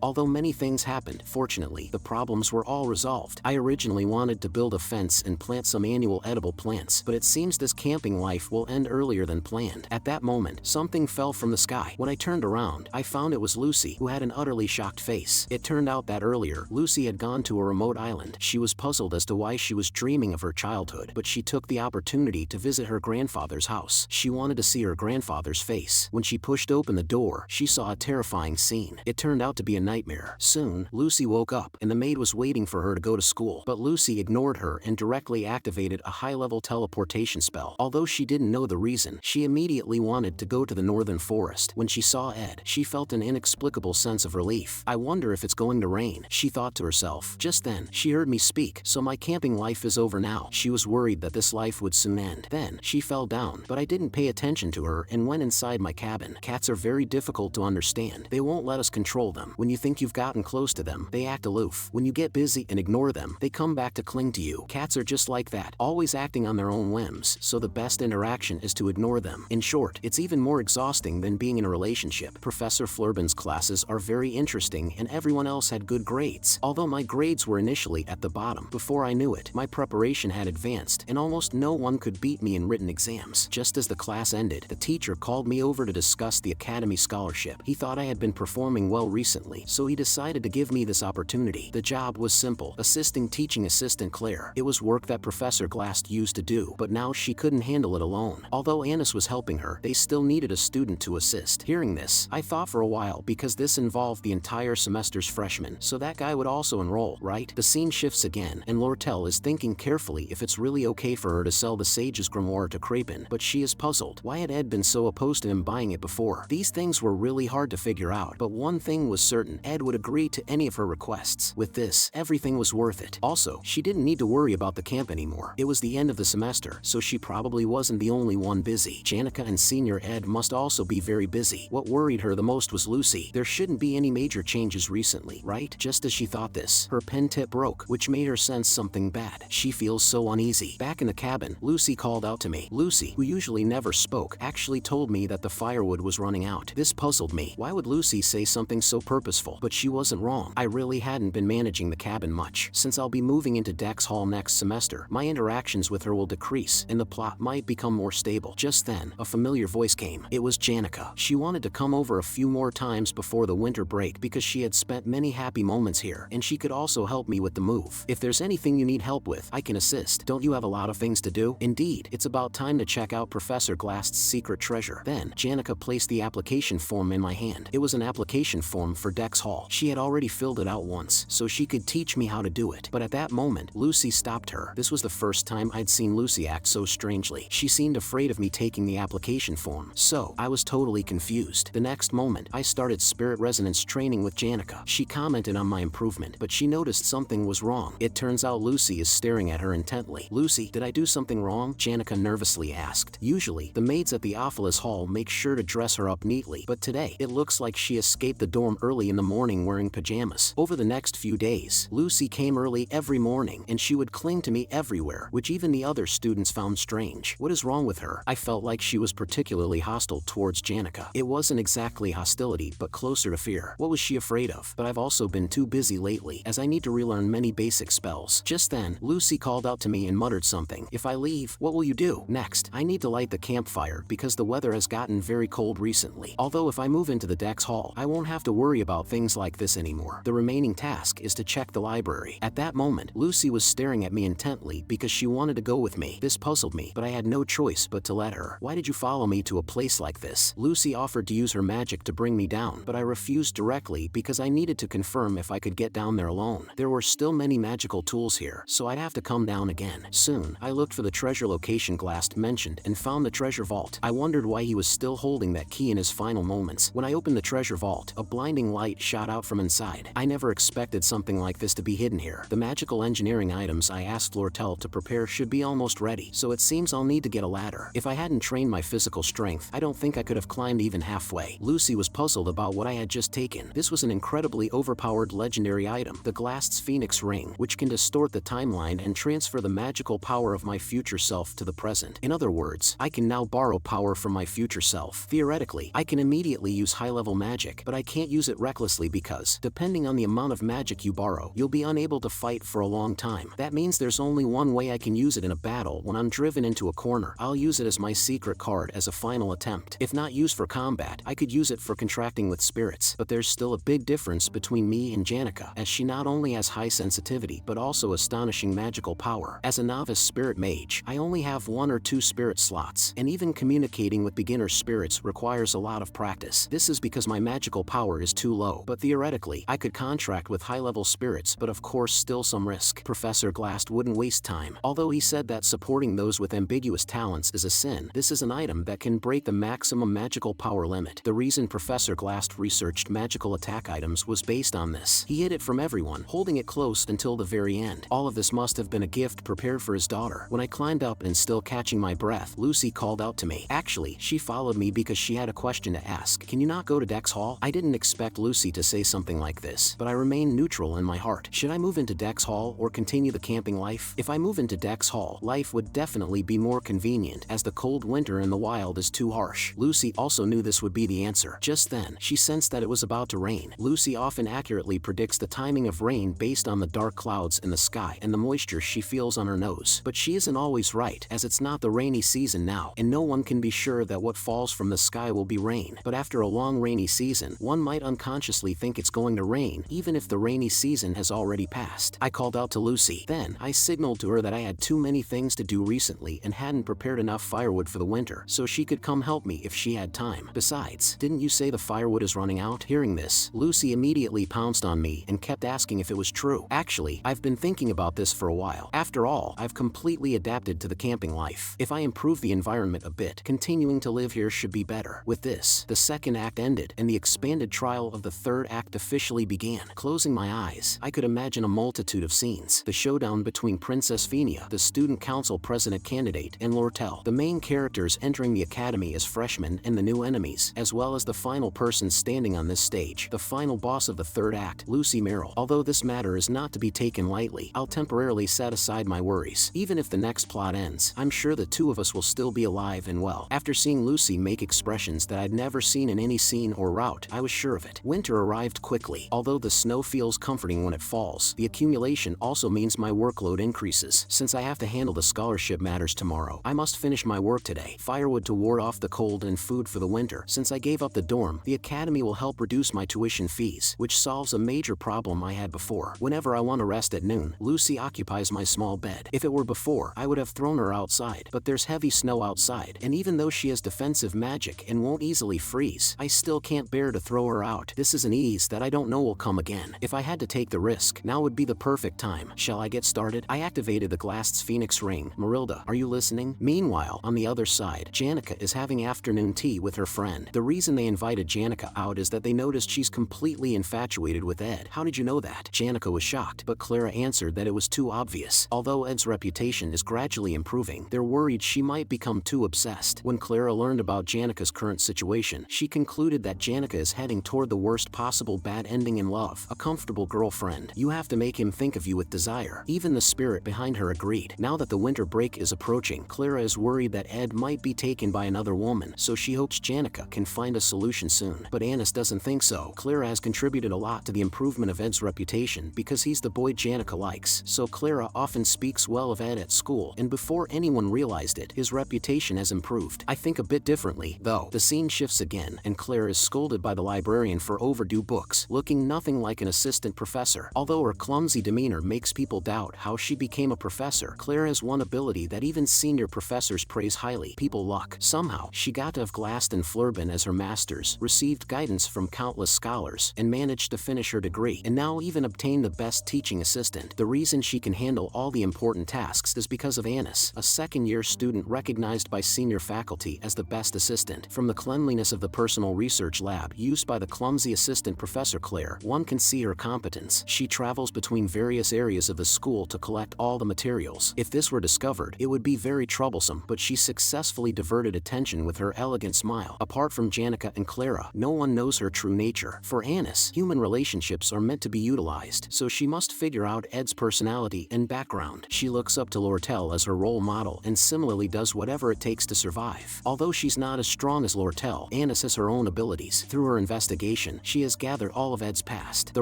Speaker 1: Although many things happened, fortunately, the problems were all resolved. I originally wanted to build a fence and plant some annual edible plants, but it seems this camping life will end earlier than planned. At that moment, something fell from the sky. When I turned around, I found it was Lucy, who had an utterly shocked face. It turned out that earlier, Lucy had gone to a remote island. She was puzzled as to why she was dreaming of her childhood, but she took the opportunity to visit her grandfather's house. She wanted to see her grandfather's face. When she pushed open the door, she saw a terrifying scene. It turned out to be a nightmare. Soon, Lucy woke up, and the maid was waiting for her to go to school. But Lucy ignored her and directly activated a high-level teleportation spell. Although she didn't know the reason, she immediately wanted to go to the northern forest. When she saw Ed, she felt an inexplicable sense of relief. I wonder if it's going to rain, she thought to herself. Just then, she heard me speak, so my camping life is over now. She was worried that this life would soon end. Then, she fell down, but I didn't pay attention to her and went inside my cabin. Cats are very difficult to understand. They won't let us control them. When you think you've gotten close to them, they act aloof. When you get busy and ignore them, they come back to cling to you. Cats are just like that, always acting on their own whims, so the best interaction is to ignore them. In short, it's even more exhausting than being in a relationship. Professor Flurbin's classes are very interesting and everyone else had good grades. Although my grades were initially at the bottom, before I knew it, my preparation had advanced and almost no one could beat me in written exams. Just as the class ended, the teacher called me over to discuss the Academy scholarship. He thought I had been performing well recently, so he decided to give me this opportunity. The job was simple, assisting teaching assistant Claire. It was work that Professor Glast used to do, but now she couldn't handle it alone. Although Annis was helping her, they still needed a student to assist. Hearing this, I thought for a while because this involved the entire semester's freshmen, so that guy would also enroll, right? The scene shifts again, and Lortel is thinking carefully if it's really okay for her to sell the Sage's Grimoire to Crapin, but she is puzzled. Why had Ed been so opposed to him buying it before? These things were really hard to figure out, but one thing was certain, Ed would agree to any of her requests. With this, everything was worth it. Also, she didn't need to worry about the camp anymore. It was the end of the semester, so she probably wasn't the only one busy. Janica and Senior Ed must also be very busy. What worried her the most was Lucy. There shouldn't be any major changes recently, right? Just as she thought this, her pen tip broke, which made her sense something bad. She feels so uneasy. Back in the cabin, Lucy called out to me. Lucy, who usually never spoke, actually told me that the firewood was running out. This puzzled me. Why would Lucy say something so purposeful? But she wasn't wrong. I really hadn't been managing the cabin much. Since I'll be moving into Dex Hall next semester, my interactions with her will decrease, and the plot might become more stable. Just then, a familiar voice came. It was Janica. She wanted to come over a few more times before the winter break because she had spent many happy moments here, and she could also help me with the move. If there's anything you need help with, I can assist. Don't you have a lot of things to do? Indeed, it's about time to check out Professor Glast's secret treasure. Then, Janica placed the application form in my hand. It was an application form for Dex Hall. She had already filled it out once, so she could teach me how to do it. But at that moment, Lucy stopped her. This was the first time I'd seen Lucy act so strangely. She seemed afraid of me taking the application form, so I was totally confused. The next moment, I started spirit resonance training with Janica. She commented on my improvement, but she noticed something was wrong. It turns out Lucy is staring at her intently. Lucy, did I do something wrong? Janica nervously asked. Usually, the maids at the Ophilis Hall make sure to dress her up neatly, but today, it looks like she escaped the dorm early in the morning wearing pajamas. Over the next few days, Lucy came early every morning, and she would cling to me everywhere, which even the other students found strange. What is wrong with her? I felt like she was particularly hostile towards Janica. It wasn't exactly hostility, but closer to fear. What was she afraid of? But I've also been too busy lately, as I need to relearn many basic spells. Just then, Lucy called out to me and muttered something. If I leave, what will you do? Next, I need to light the campfire because the weather has gotten very cold recently. Although if I move into the Dex Hall, I won't have to worry about things like this anymore. The remaining task is to check the library. At that moment, Lucy was staring at me intently because she wanted to go with me. This puzzled me, but I had no choice but to let her. Why did you follow me to a place like this? Lucy offered to use her magic to bring me down, but I refused directly because I needed to confirm if I could get down there alone. There were still many magical tools here, so I'd have to come down again. Soon, I looked for the treasure location Glast mentioned and found the treasure vault. I wondered why he was still holding that key in his final moments. When I opened the treasure vault, a blinding light shot out from inside. I never expected something like this to be hidden here. The magical engineering items I asked Lortel to prepare should be almost ready, so it seems I'll need to get a ladder. If I hadn't trained my physical strength, I don't think I could have climbed even halfway. Lucy was puzzled about what I had just taken. This was an incredibly overpowered legendary item, the Glast's Phoenix Ring, which can distort the timeline and transfer the magical power of my future self to the present. In other words, I can now borrow power from my future self. Theoretically, I can immediately use high-level magic, but I can't use it recklessly because, depending on the amount of magic you borrow, you'll be unable to fight for a long time. That means there's only one way I can use it in a battle. When I'm driven into a corner, I'll use it as my secret card as a final attempt. If not used for combat, I could use it for contracting with spirits. But there's still a big difference between me and Janica, as she not only has high sensitivity but also astonishing magical power. As a novice spirit mage, I only have 1 or 2 spirit slots, and even communicating with beginner spirits requires a lot of practice. This is because my magical power is too low, but theoretically, I could contract with high-level spirits, but of course still some risk. Professor Glast wouldn't waste time. Although he said that supporting those with ambiguous talents is a sin, this is an item that can break the maximum magical power limit. The reason Professor Glast researched magical attack items was based on this. He hid it from everyone, holding it close until the very end. All of this must have been a gift prepared for his daughter. When I climbed up and still catching my breath, Lucy called out to me. Actually, she followed me because she had a question to ask. Can you not go to Dex Hall? I didn't expect Lucy to say something like this, but I remained neutral in my heart. Should I move into Dex Hall or continue the camping life? If I move into Dex Hall, life would definitely be more convenient, as the cold winter in the wild is too harsh. Lucy also knew this would be the answer. Just then, she sensed that it was about to rain. Lucy often accurately predicts the timing of rain based on the dark clouds in the sky and the moisture she feels on her nose. But she isn't always right, as it's not the rainy season now, and no one can be sure that what falls from the sky will be rain. But after a long rainy season, one might unconsciously think it's going to rain, even if the rainy season has already passed. I called out to Lucy. Then, I signaled to her that I had too many things to do recently and hadn't prepared enough firewood for the winter, so she could come help me if she had time. Besides, didn't you say the firewood is running out? Hearing this, Lucy immediately pounced on me and kept asking if it was true. Actually, I've been thinking about this for a while. After all, I've completely adapted to the camping life. If I improve the environment a bit, continuing to live here should be better. With this, the second act ended, and the expanded trial of the third act officially began. Closing my eyes, I could imagine a multitude of scenes. The showdown between Princess Phenia, the student council president candidate, and Lortel, the main characters entering the academy as freshmen, and the new enemies, as well as the final person standing on this stage, the final boss of the third act, Lucy Merrill. Although this matter is not to be taken lightly, I'll temporarily set aside my worries. Even if the next plot ends, I'm sure the two of us will still be alive and well. After seeing Lucy make expressions that I'd never seen in any scene or route, I was sure of it. Winter arrived quickly. Although the snow feels comforting when it falls, the accumulation also means my workload increases. Since I have to handle the scholarship matters tomorrow, I must finish my work today. Firewood to ward off the cold and food for the winter. Since I gave up the dorm, the academy will help reduce my tuition fees, which solves a major problem I had before. Whenever I want to rest at noon, Lucy occupies my small bed. If it were before, I would have thrown her outside, but there's heavy snow outside, and even though she has defensive magic and won't easily freeze, I still can't bear to throw her out. This is an ease that I don't know will come again. If I had to take the risk, now would be the perfect time. Shall I get started? I activated the Glast's Phoenix ring. Marilda, are you listening? Meanwhile, on the other side, Janica is having afternoon tea with her friend. The reason they invited Janica out is that they noticed she's completely infatuated with Ed. How did you know that? Janica was shocked, but Clara answered that it was too obvious. Although Ed's reputation is gradually improving, they're worried she might become too obsessed. When Clara learned about Janica's current situation, she concluded that Janica is heading toward the worst possible bad ending in love, a comfortable girlfriend. You have to make him think of you with desire. Even the spirit behind her agreed. Now that the winter break is approaching, Clara is worried that Ed might be taken by another woman, so she hopes Janica can find a solution soon. But Annis doesn't think so. Clara has contributed a lot to the improvement of Ed's reputation because he's the boy Janica likes, so Clara often speaks well of Ed at school, and before anyone realized it, his reputation has improved. I think a bit differently, though. The scene shifts again, and Clara is scolded by the librarian for overdue books, looking nothing like an assistant professor. Although her clumsy demeanor makes people doubt how she became a professor, Clara has one ability that even senior professors praise highly: people luck. Somehow, she got to have Glast and Flurbin as her masters, received guidance from countless scholars, and managed to finish her degree, and now even obtain the best teaching assistant. The reason she can handle all the important tasks is because of Annis, a second-year student recognized by senior faculty as the best assistant. From the cleanliness of the personal research lab used by the clumsy assistant Professor Claire, one can see her competence. She travels between various areas of the school to collect all the materials. If this were discovered, it would be very troublesome, but she successfully diverted attention with her elegant smile. Apart from Janica and Clara, no one knows her true nature. For Annis, human relationships are meant to be utilized, so she must figure out Ed's personality and background. She looks up to Lortel as her role model and similarly similarly does whatever it takes to survive. Although she's not as strong as Lortel, Annis has her own abilities. Through her investigation, she has gathered all of Ed's past. The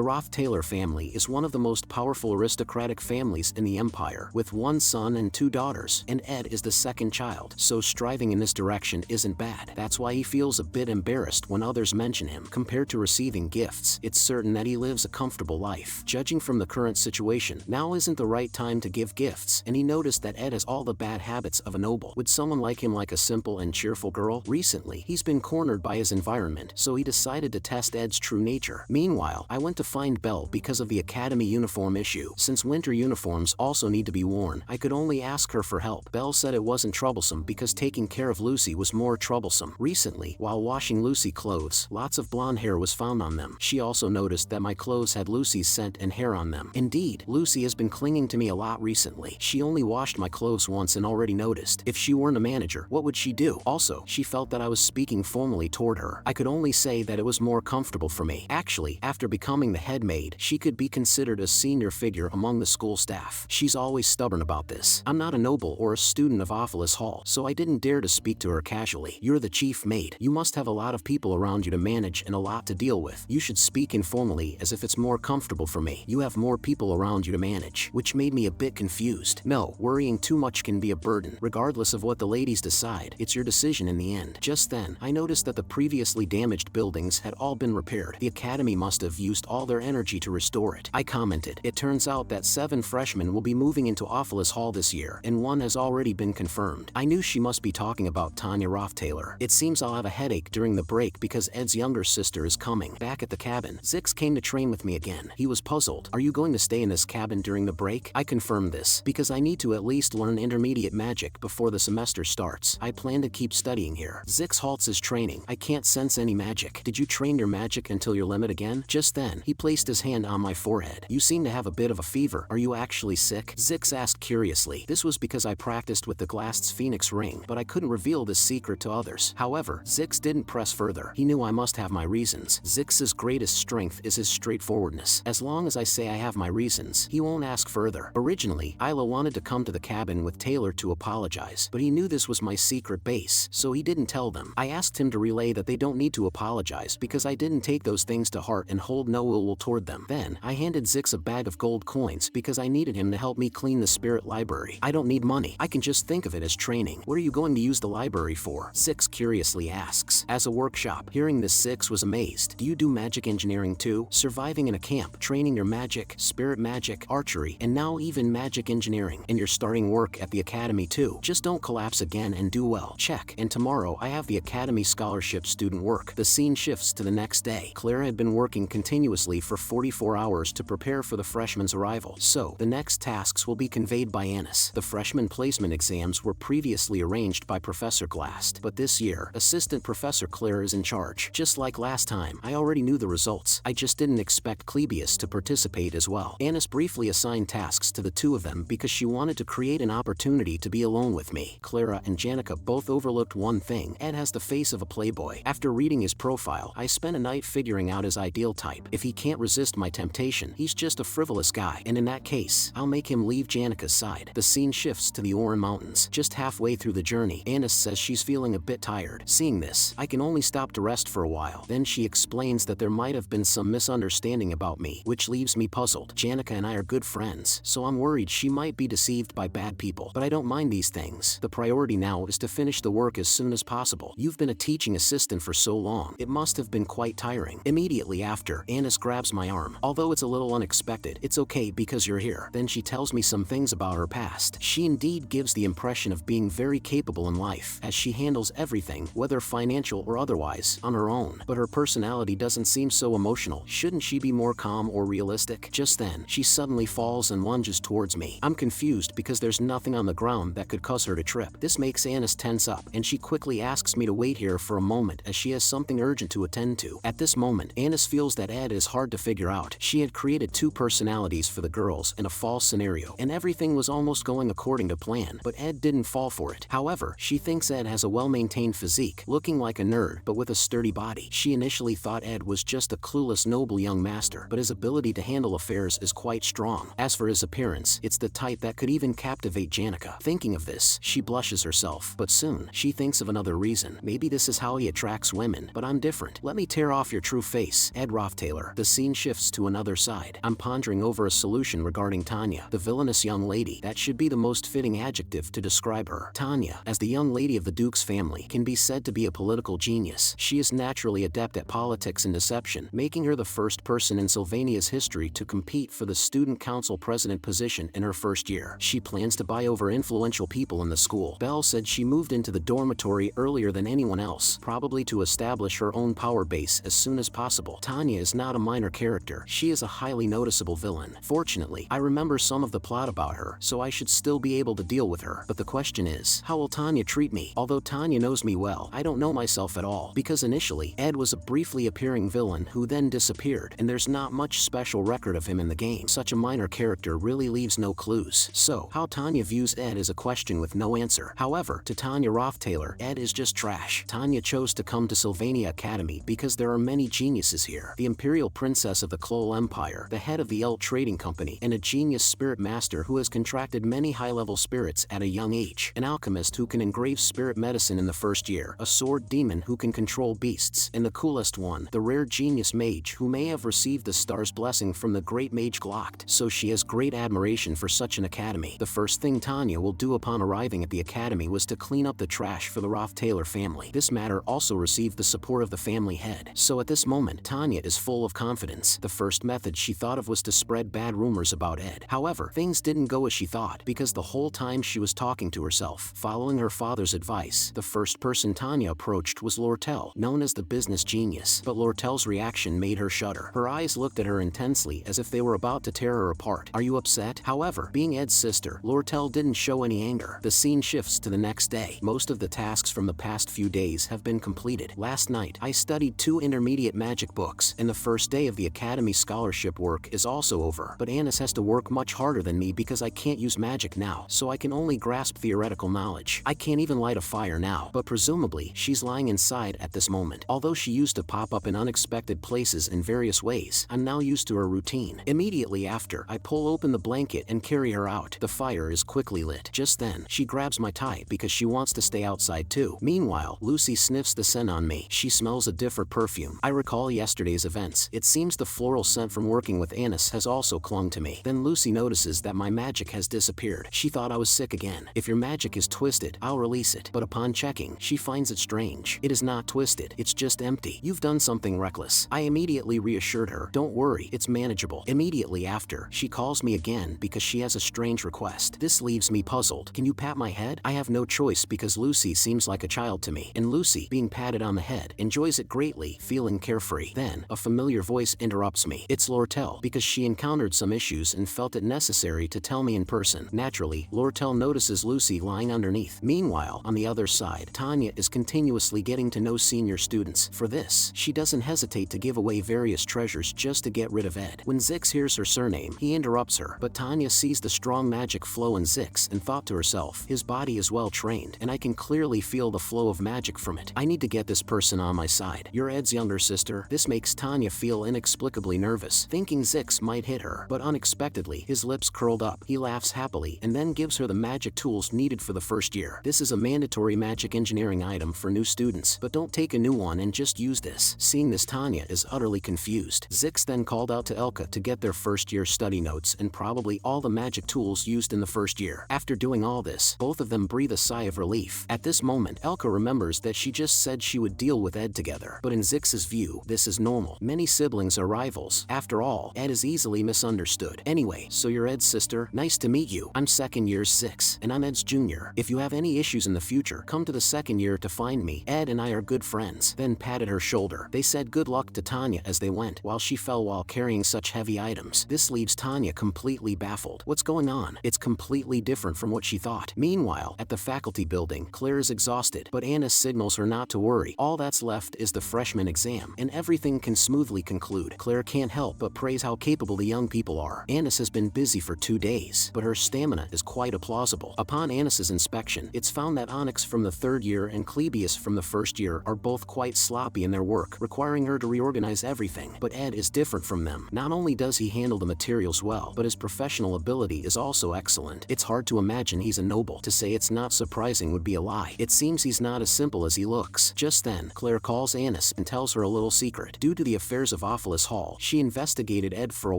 Speaker 1: Roth-Taylor family is one of the most powerful aristocratic families in the Empire, with 1 son and 2 daughters, and Ed is the second child, so striving in this direction isn't bad. That's why he feels a bit embarrassed when others mention him. Compared to receiving gifts, it's certain that he lives a comfortable life. Judging from the current situation, now isn't the right time to give gifts, and he noticed that Ed has all the bad habits of a noble. Would someone like him like a simple and cheerful girl? Recently, he's been cornered by his environment, so he decided to test Ed's true nature. Meanwhile, I went to find Belle because of the academy uniform issue. Since winter uniforms also need to be worn, I could only ask her for help. Belle said it wasn't troublesome because taking care of Lucy was more troublesome. Recently, while washing Lucy clothes, lots of blonde hair was found on them. She also noticed that my clothes had Lucy's scent and hair on them. Indeed, Lucy has been clinging to me a lot recently. She only washed my clothes once and already noticed. If she weren't a manager, what would she do? Also, she felt that I was speaking formally toward her. I could only say that it was more comfortable for me. Actually, after becoming the head maid, she could be considered a senior figure among the school staff. She's always stubborn about this. I'm not a noble or a student of Ophelis Hall, so I didn't dare to speak to her casually. You're the chief maid. You must have a lot of people around you to manage and a lot to deal with. You should speak informally as if it's more comfortable for me. You have more people around you to manage, which made me a bit confused. No, worrying too much can be a burden. Regardless of what the ladies decide, it's your decision in the end. Just then, I noticed that the previously damaged buildings had all been repaired. The academy must have used all their energy to restore it. I commented, it turns out that 7 freshmen will be moving into Ophelis Hall this year, and 1 has already been confirmed. I knew she must be talking about Tanya Roth-Taylor. It seems I'll have a headache during the break because Ed's younger sister is coming. Back at the cabin, Zix came to train with me again. He was puzzled. Are you going to stay in this cabin during the break? I confirmed this, because I need to at least learn intermediate magic before the semester starts. I plan to keep studying here. Zix halts his training. I can't sense any magic. Did you train your magic until your limit again? Just then, he placed his hand on my forehead. You seem to have a bit of a fever. Are you actually sick? Zix asked curiously. This was because I practiced with the Glast's Phoenix ring, but I couldn't reveal this secret to others. However, Zix didn't press further. He knew I must have my reasons. Zix's greatest strength is his straightforwardness. As long as I say I have my reasons, he won't ask further. Originally, Isla wanted to come to the cabin with Taylor to apologize, but he knew this was my secret base, so he didn't tell them. I asked him to relay that they don't need to apologize because I didn't take those things to heart and hold no ill will toward them. Then, I handed Zix a bag of gold coins because I needed him to help me clean the spirit library. I don't need money. I can just think of it as training. What are you going to use the library for? Zix curiously asks. As a workshop. Hearing this, Zix was amazed. Do you do magic engineering too? Surviving in a camp, training your magic, spirit magic, archery, and now even magic engineering. And you're starting work at the academy too. Just don't collapse again and do well. Check. And tomorrow I have the academy scholarship student work. The scene shifts to the next day. Clara had been working continuously for 44 hours to prepare for the freshman's arrival. So, the next tasks will be conveyed by Annis. The freshman placement exams were previously arranged by Professor Glast, but this year, Assistant Professor Claire is in charge. Just like last time, I already knew the results. I just didn't expect Clebius to participate as well. Annis briefly assigned tasks to the 2 of them because she wanted to create an opportunity to be alone with me. Clara and Janica both overlooked one thing. Ed has the face of a playboy. After reading his profile, I spent a night figuring out his ideal type. If he can't resist my temptation, he's just a frivolous guy, and in that case, I'll make him leave Janica's side. The scene shifts to the Oran Mountains. Just halfway through the journey, Annis says she's feeling a bit tired. Seeing this, I can only stop to rest for a while. Then she explains that there might have been some misunderstanding about me, which leaves me puzzled. Janica and I are good friends, so I'm worried she might be deceived by bad people. But I don't mind these things. The priority now is to finish the work as soon as possible. You've been a teaching assistant for so long. It must have been quite tiring. Immediately after, Annis grabs my arm. Although it's a little unexpected, it's okay because you're here. Then she tells me some things about her past. She indeed gives the impression of being very capable in life, as she handles everything, whether financial or otherwise, on her own. But her personality doesn't seem so emotional. Shouldn't she be more calm or realistic? Just then, she suddenly falls and lunges towards me. I'm confused because there's nothing on the ground that could cause her to trip. This makes Annis tense up, and she quickly asks me to wait here for a moment as she has something urgent to attend to. At this moment, Annis feels that Ed is hard to figure out. She had created 2 personalities for the girls in a false scenario, and everything was almost going according to plan, but Ed didn't fall for it. However, she thinks Ed has a well-maintained physique, looking like a nerd but with a sturdy body. She initially thought Ed was just a clueless noble young master, but his ability to handle affairs is quite strong. As for his appearance, it's the type that could even captivate Janica. Thinking of of this, she blushes herself, but soon, she thinks of another reason. Maybe this is how he attracts women, but I'm different. Let me tear off your true face, Ed Rothtailor. The scene shifts to another side. I'm pondering over a solution regarding Tanya, the villainous young lady. That should be the most fitting adjective to describe her. Tanya, as the young lady of the Duke's family, can be said to be a political genius. She is naturally adept at politics and deception, making her the first person in Sylvania's history to compete for the student council president position in her first year. She plans to buy over influential people in the school. Belle said she moved into the dormitory earlier than anyone else, probably to establish her own power base as soon as possible. Tanya is not a minor character. She is a highly noticeable villain. Fortunately, I remember some of the plot about her, so I should still be able to deal with her. But the question is, how will Tanya treat me? Although Tanya knows me well, I don't know myself at all, because initially, Ed was a briefly appearing villain who then disappeared, and there's not much special record of him in the game. Such a minor character really leaves no clues. So, how Tanya views Ed is a question with no answer. However, to Tanya Rothtailor, Ed is just trash. Tanya chose to come to Sylvania Academy because there are many geniuses here. The Imperial Princess of the Klol Empire, the head of the Elt Trading Company, and a genius spirit master who has contracted many high-level spirits at a young age, an alchemist who can engrave spirit medicine in the first year, a sword demon who can control beasts, and the coolest one, the rare genius mage who may have received the star's blessing from the great mage Glast. So she has great admiration for such an academy. The first thing Tanya will do upon arriving at the academy was to clean up the trash for the Rothtailor family. This matter also received the support of the family head. So at this moment, Tanya is full of confidence. The first method she thought of was to spread bad rumors about Ed. However, things didn't go as she thought, because the whole time she was talking to herself, following her father's advice, the first person Tanya approached was Lortel, known as the business genius. But Lortel's reaction made her shudder. Her eyes looked at her intensely as if they were about to tear her apart. Are you upset? However, being Ed's sister, Lortel didn't show any anger. The scene shifts to the next day. Most of the tasks from the past few days have been completed. Last night, I studied 2 intermediate magic books, and the first day of the academy scholarship work is also over. But Anis has to work much harder than me because I can't use magic now, so I can only grasp theoretical knowledge. I can't even light a fire now, but presumably, she's lying inside at this moment. Although she used to pop up in unexpected places in various ways, I'm now used to her routine. Immediately after, I pull open the blanket and carry her out. The fire is quickly lit. Just then, she grabs my tie because she wants to stay outside too. Meanwhile, Lucy sniffs the scent on me. She smells a different perfume. I recall yesterday's events. It seems the floral scent from working with Anis has also clung to me. Then Lucy notices that my magic has disappeared. She thought I was sick again. If your magic is twisted, I'll release it. But upon checking, she finds it strange. It is not twisted. It's just empty. You've done something reckless. I immediately reassured her. Don't worry, it's manageable. Immediately after, she calls me again because she has a strange request. This leaves me puzzled. Can you pat my head? I have no choice because Lucy seems like a child to me. And Lucy, being patted on the head, enjoys it greatly, feeling carefree. Then, a familiar voice interrupts me. It's Lortel, because she encountered some issues and felt it necessary to tell me in person. Naturally, Lortel notices Lucy lying underneath. Meanwhile, on the other side, Tanya is continuously getting to know senior students. For this, she doesn't hesitate to give away various treasures just to get rid of Ed. When Zix hears her surname, he interrupts her, but Tanya sees the strong magic flow in Zix and thought to herself, his body is well trained, and I can clearly feel the flow of magic from it. I need to get this person on my side. You're Ed's younger sister. This makes Tanya feel inexplicably nervous, thinking Zix might hit her, but unexpectedly, his lips curled up. He laughs happily and then gives her the magic tools needed for the first year. This is a mandatory magic engineering item for new students, but don't take a new one and just use this. Seeing this, Tanya is utterly confused. Zix then called out to Elka to get their first year study notes and probably all the magic tools used in the first year. After doing all this, both of them breathe a sigh of relief. At this moment, Elka remembers that she just said she would deal with Ed together, but in Zix's view, this is normal. Many siblings are rivals. After all, Ed is easily misunderstood. Anyway, so you're Ed's sister? Nice to meet you. I'm second year 6, and I'm Ed's junior. If you have any issues in the future, come to the second year to find me. Ed and I are good friends. Then patted her shoulder. They said good luck to Tanya as they went, while she fell while carrying such heavy items. This leaves Tanya completely baffled. What's going on? It's completely different from what she thought. Meanwhile, at the faculty building, Claire is exhausted, but Anis signals her not to worry. All that's left is the freshman exam, and everything can smoothly conclude. Claire can't help but praise how capable the young people are. Anis has been busy for 2 days, but her stamina is quite plausible. Upon Anis's inspection, it's found that Onyx from the 3rd year and Clebius from the 1st year are both quite sloppy in their work, requiring her to reorganize everything. But Ed is different from them. Not only does he handle the materials well, but his professional ability is also excellent. It's hard to imagine he's he's a noble. To say it's not surprising would be a lie. It seems he's not as simple as he looks. Just then, Claire calls Anis and tells her a little secret. Due to the affairs of Ophelis Hall, she investigated Ed for a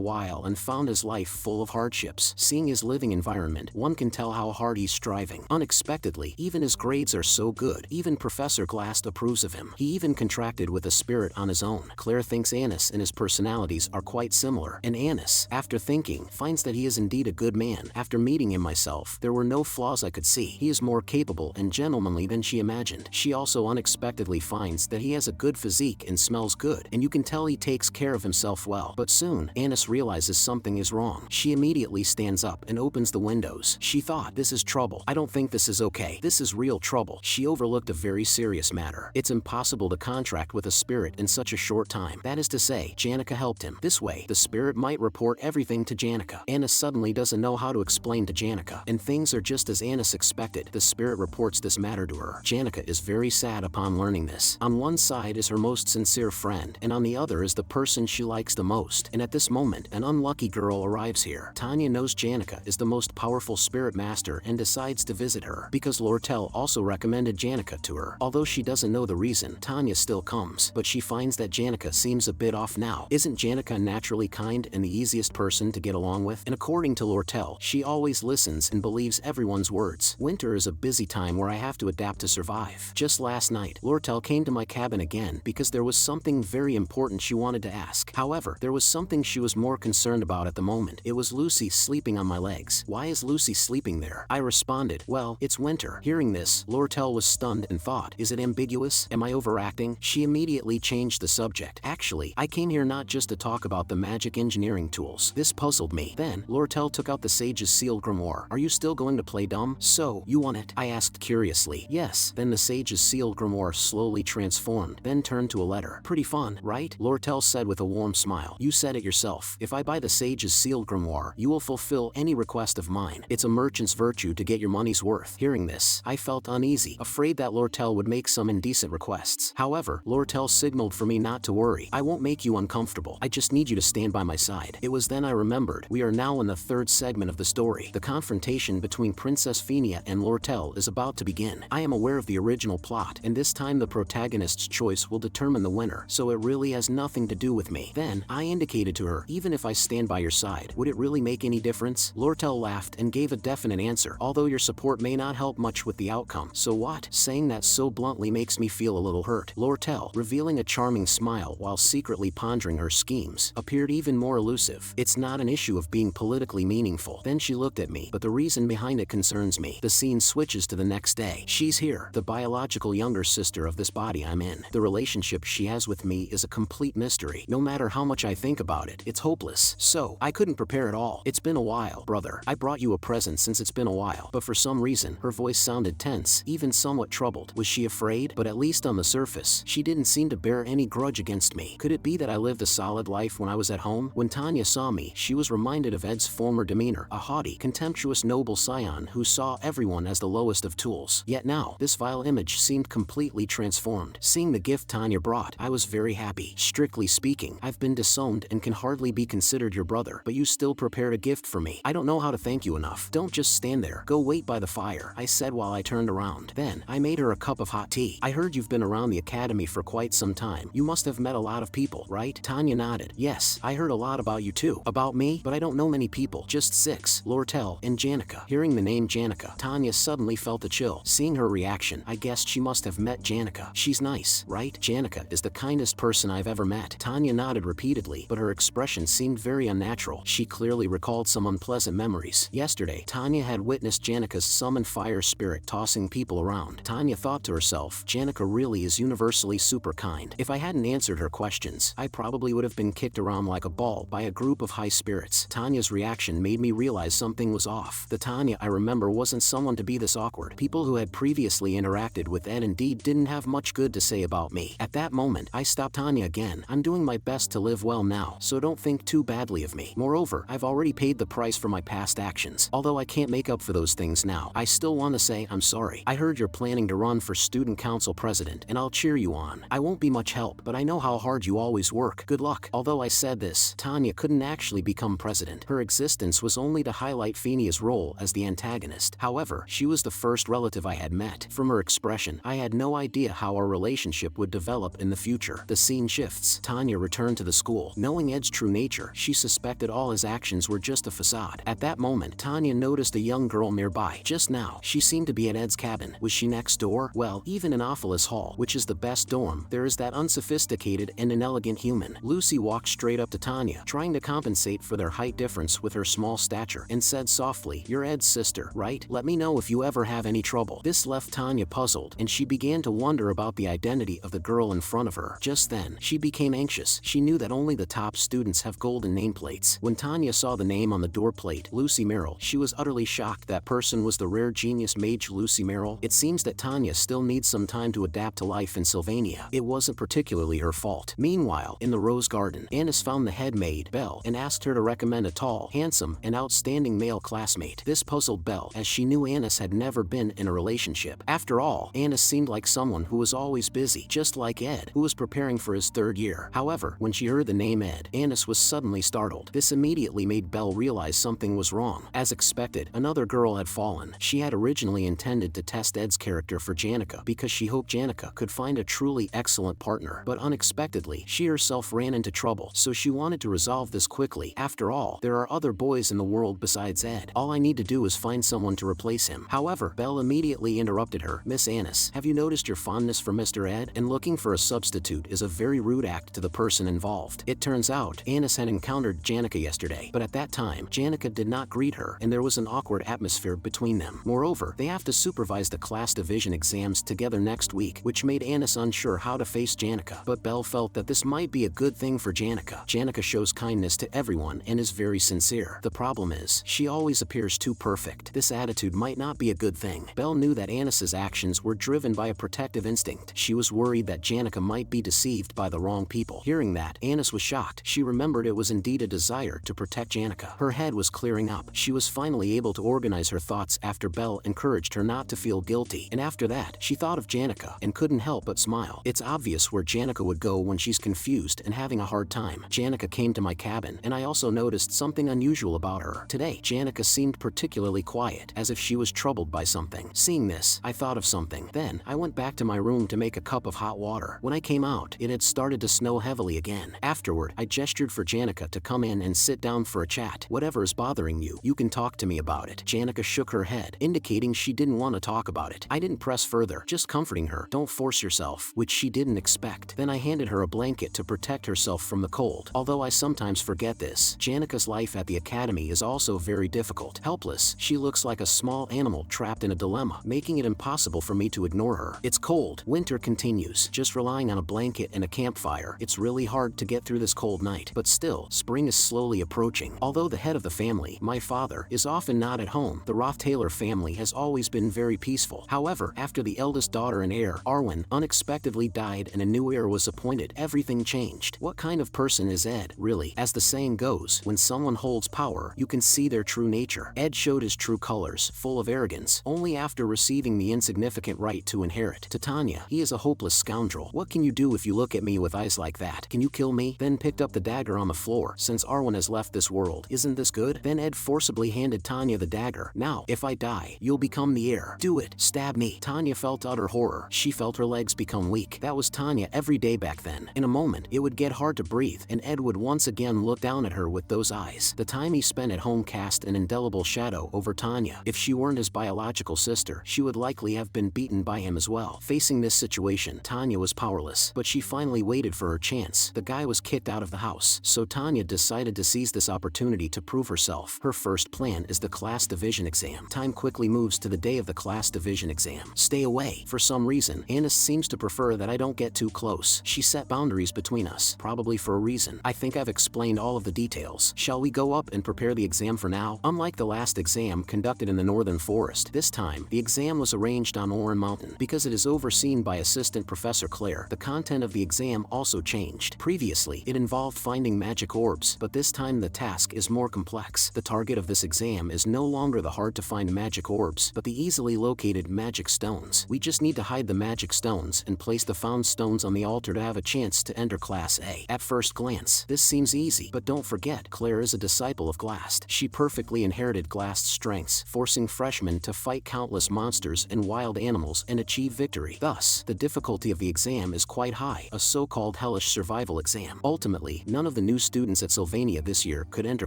Speaker 1: while and found his life full of hardships. Seeing his living environment, one can tell how hard he's striving. Unexpectedly, even his grades are so good. Even Professor Glast approves of him. He even contracted with a spirit on his own. Claire thinks Anis and his personalities are quite similar, and Anis, after thinking, finds that he is indeed a good man. After meeting him myself, there were no flaws I could see. He is more capable and gentlemanly than she imagined. She also unexpectedly finds that he has a good physique and smells good, and you can tell he takes care of himself well. But soon, Anis realizes something is wrong. She immediately stands up and opens the windows. She thought, this is trouble. I don't think this is okay. This is real trouble. She overlooked a very serious matter. It's impossible to contract with a spirit in such a short time. That is to say, Janica helped him. This way, the spirit might report everything to Janica. Anis suddenly doesn't know how to explain to Janica, and things are just as Anis expected. The spirit reports this matter to her. Janica is very sad upon learning this. On one side is her most sincere friend, and on the other is the person she likes the most. And at this moment, an unlucky girl arrives here. Tanya knows Janica is the most powerful spirit master and decides to visit her, because Lortel also recommended Janica to her. Although she doesn't know the reason, Tanya still comes, but she finds that Janica seems a bit off now. Isn't Janica naturally kind and the easiest person to get along with? And according to Lortel, she always listens and believes everyone's words. Winter is a busy time where I have to adapt to survive. Just last night, Lortel came to my cabin again because there was something very important she wanted to ask. However, there was something she was more concerned about at the moment. It was Lucy sleeping on my legs. Why is Lucy sleeping there? I responded, well, it's winter. Hearing this, Lortel was stunned and thought, is it ambiguous? Am I overacting? She immediately changed the subject. Actually, I came here not just to talk about the magic engineering tools. This puzzled me. Then, Lortel took out the sage's sealed grimoire. Are you still going to play dumb? So, you want it? I asked curiously. Yes. Then the sage's sealed grimoire slowly transformed, then turned to a letter. Pretty fun, right? Lortel said with a warm smile. You said it yourself. If I buy the sage's sealed grimoire, you will fulfill any request of mine. It's a merchant's virtue to get your money's worth. Hearing this, I felt uneasy, afraid that Lortel would make some indecent requests. However, Lortel signaled for me not to worry. I won't make you uncomfortable. I just need you to stand by my side. It was then I remembered. We are now in the third segment of the story. The confrontation between Princess Phinia and Lortel is about to begin. I am aware of the original plot, and this time the protagonist's choice will determine the winner, so it really has nothing to do with me. Then, I indicated to her, even if I stand by your side, would it really make any difference? Lortel laughed and gave a definite answer. Although your support may not help much with the outcome. So what? Saying that so bluntly makes me feel a little hurt. Lortel, revealing a charming smile while secretly pondering her schemes, appeared even more elusive. It's not an issue of being politically meaningful. Then she looked at me, but the reason behind it concerns me. The scene switches to the next day. She's here, the biological younger sister of this body I'm in. The relationship she has with me is a complete mystery. No matter how much I think about it, it's hopeless. So, I couldn't prepare at all. It's been a while, brother. I brought you a present since it's been a while. But for some reason, her voice sounded tense, even somewhat troubled. Was she afraid? But at least on the surface, she didn't seem to bear any grudge against me. Could it be that I lived a solid life when I was at home? When Tanya saw me, she was reminded of Ed's former demeanor, a haughty, contemptuous noble scion who saw everyone as the lowest of tools. Yet now, this vile image seemed completely transformed. Seeing the gift Tanya brought, I was very happy. Strictly speaking, I've been disowned and can hardly be considered your brother, but you still prepared a gift for me. I don't know how to thank you enough. Don't just stand there. Go wait by the fire, I said while I turned around. Then, I made her a cup of hot tea. I heard you've been around the academy for quite some time. You must have met a lot of people, right? Tanya nodded. Yes, I heard a lot about you too. About me? But I don't know many people. Just 6, Lortel and Janica. Hearing the name Janica, Tanya suddenly felt a chill. Seeing her reaction, I guessed she must have met Janica. She's nice, right? Janica is the kindest person I've ever met. Tanya nodded repeatedly, but her expression seemed very unnatural. She clearly recalled some unpleasant memories. Yesterday, Tanya had witnessed Janica's summoned fire spirit tossing people around. Tanya thought to herself, Janica really is universally super kind. If I hadn't answered her questions, I probably would have been kicked around like a ball by a group of high spirits. Tanya's reaction made me realize something was off. The Tanya I remember wasn't someone to be this awkward. People who had previously interacted with Ed indeed didn't have much good to say about me. At that moment, I stopped Tanya again. I'm doing my best to live well now, so don't think too badly of me. Moreover, I've already paid the price for my past actions. Although I can't make up for those things now, I still want to say I'm sorry. I heard you're planning to run for student council president, and I'll cheer you on. I won't be much help, but I know how hard you always work. Good luck. Although I said this, Tanya couldn't actually become president. Her existence was only to highlight Phinia's role as the antagonist antagonist. However, she was the first relative I had met. From her expression, I had no idea how our relationship would develop in the future. The scene shifts. Tanya returned to the school. Knowing Ed's true nature, she suspected all his actions were just a facade. At that moment, Tanya noticed a young girl nearby. Just now, she seemed to be at Ed's cabin. Was she next door? Well, even in Ophelis Hall, which is the best dorm, there is that unsophisticated and inelegant human. Lucy walked straight up to Tanya, trying to compensate for their height difference with her small stature, and said softly, "You're Ed's sister, right? Let me know if you ever have any trouble." This left Tanya puzzled, and she began to wonder about the identity of the girl in front of her. Just then, she became anxious. She knew that only the top students have golden nameplates. When Tanya saw the name on the door plate, Lucy Merrill, she was utterly shocked. That person was the rare genius mage Lucy Merrill. It seems that Tanya still needs some time to adapt to life in Sylvania. It wasn't particularly her fault. Meanwhile, in the Rose Garden, Annis found the head maid, Belle, and asked her to recommend a tall, handsome, and outstanding male classmate. This puzzled Belle, as she knew Annis had never been in a relationship. After all, Annis seemed like someone who was always busy, just like Ed, who was preparing for his third year. However, when she heard the name Ed, Annis was suddenly startled. This immediately made Belle realize something was wrong. As expected, another girl had fallen. She had originally intended to test Ed's character for Janica because she hoped Janica could find a truly excellent partner. But unexpectedly, she herself ran into trouble, so she wanted to resolve this quickly. After all, there are other boys in the world besides Ed. All I need to do is find someone to replace him. However, Belle immediately interrupted her. "Miss Annis, have you noticed your fondness for Mr. Ed? And looking for a substitute is a very rude act to the person involved." It turns out, Annis had encountered Janica yesterday, but at that time, Janica did not greet her, and there was an awkward atmosphere between them. Moreover, they have to supervise the class division exams together next week, which made Annis unsure how to face Janica. But Belle felt that this might be a good thing for Janica. Janica shows kindness to everyone and is very sincere. The problem is, she always appears too perfect. This attitude might not be a good thing. Belle knew that Annis's actions were driven by a protective instinct. She was worried that Janica might be deceived by the wrong people. Hearing that, Annis was shocked. She remembered it was indeed a desire to protect Janica. Her head was clearing up. She was finally able to organize her thoughts after Belle encouraged her not to feel guilty. And after that, she thought of Janica and couldn't help but smile. It's obvious where Janica would go when she's confused and having a hard time. Janica came to my cabin, and I also noticed something unusual about her. Today, Janica seemed particularly quiet, as if she was troubled by something. Seeing this, I thought of something. Then, I went back to my room to make a cup of hot water. When I came out, it had started to snow heavily again. Afterward, I gestured for Janica to come in and sit down for a chat. "Whatever is bothering you, you can talk to me about it." Janica shook her head, indicating she didn't want to talk about it. I didn't press further, just comforting her. "Don't force yourself," which she didn't expect. Then I handed her a blanket to protect herself from the cold. Although I sometimes forget this, Janica's life at the academy is also very difficult. Helpless, she looks like a small animal trapped in a dilemma, making it impossible for me to ignore her. It's cold. Winter continues. Just relying on a blanket and a campfire, it's really hard to get through this cold night. But still, spring is slowly approaching. Although the head of the family, my father, is often not at home, the Roth-Taylor family has always been very peaceful. However, after the eldest daughter and heir, Arwen, unexpectedly died and a new heir was appointed, everything changed. What kind of person is Ed, really? As the saying goes, when someone holds power, you can see their true nature. Ed showed his true colors, full of arrogance, only after receiving the insignificant right to inherit. To Tanya, he is a hopeless scoundrel. "What can you do if you look at me with eyes like that? Can you kill me?" Then picked up the dagger on the floor. "Since Arwen has left this world, isn't this good?" Then Ed forcibly handed Tanya the dagger. "Now, if I die, you'll become the heir. Do it. Stab me." Tanya felt utter horror. She felt her legs become weak. That was Tanya every day back then. In a moment, it would get hard to breathe, and Ed would once again look down at her with those eyes. The time he spent at home cast an indelible shadow over Tanya. If she weren't his biological sister, she would likely have been beaten by him as well. Facing this situation, Tanya was powerless, but she finally waited for her chance. The guy was kicked out of the house, so Tanya decided to seize this opportunity to prove herself. Her first plan is the class division exam. Time quickly moves to the day of the class division exam. Stay away. For some reason, Annis seems to prefer that I don't get too close. She set boundaries between us, probably for a reason. I think I've explained all of the details. Shall we go up and prepare the exam for now? Unlike the last exam conducted in the Northern Forest, this time, the exam was arranged on Oran Mountain. Because it is overseen by Assistant Professor Claire, the content of the exam also changed. Previously, it involved finding magic orbs, but this time the task is more complex. The target of this exam is no longer the hard-to-find magic orbs, but the easily located magic stones. We just need to hide the magic stones and place the found stones on the altar to have a chance to enter Class A. At first glance, this seems easy, but don't forget, Claire is a disciple of Glast. She perfectly inherited Glast's strength ranks, forcing freshmen to fight countless monsters and wild animals and achieve victory. Thus, the difficulty of the exam is quite high, a so-called hellish survival exam. Ultimately, none of the new students at Sylvania this year could enter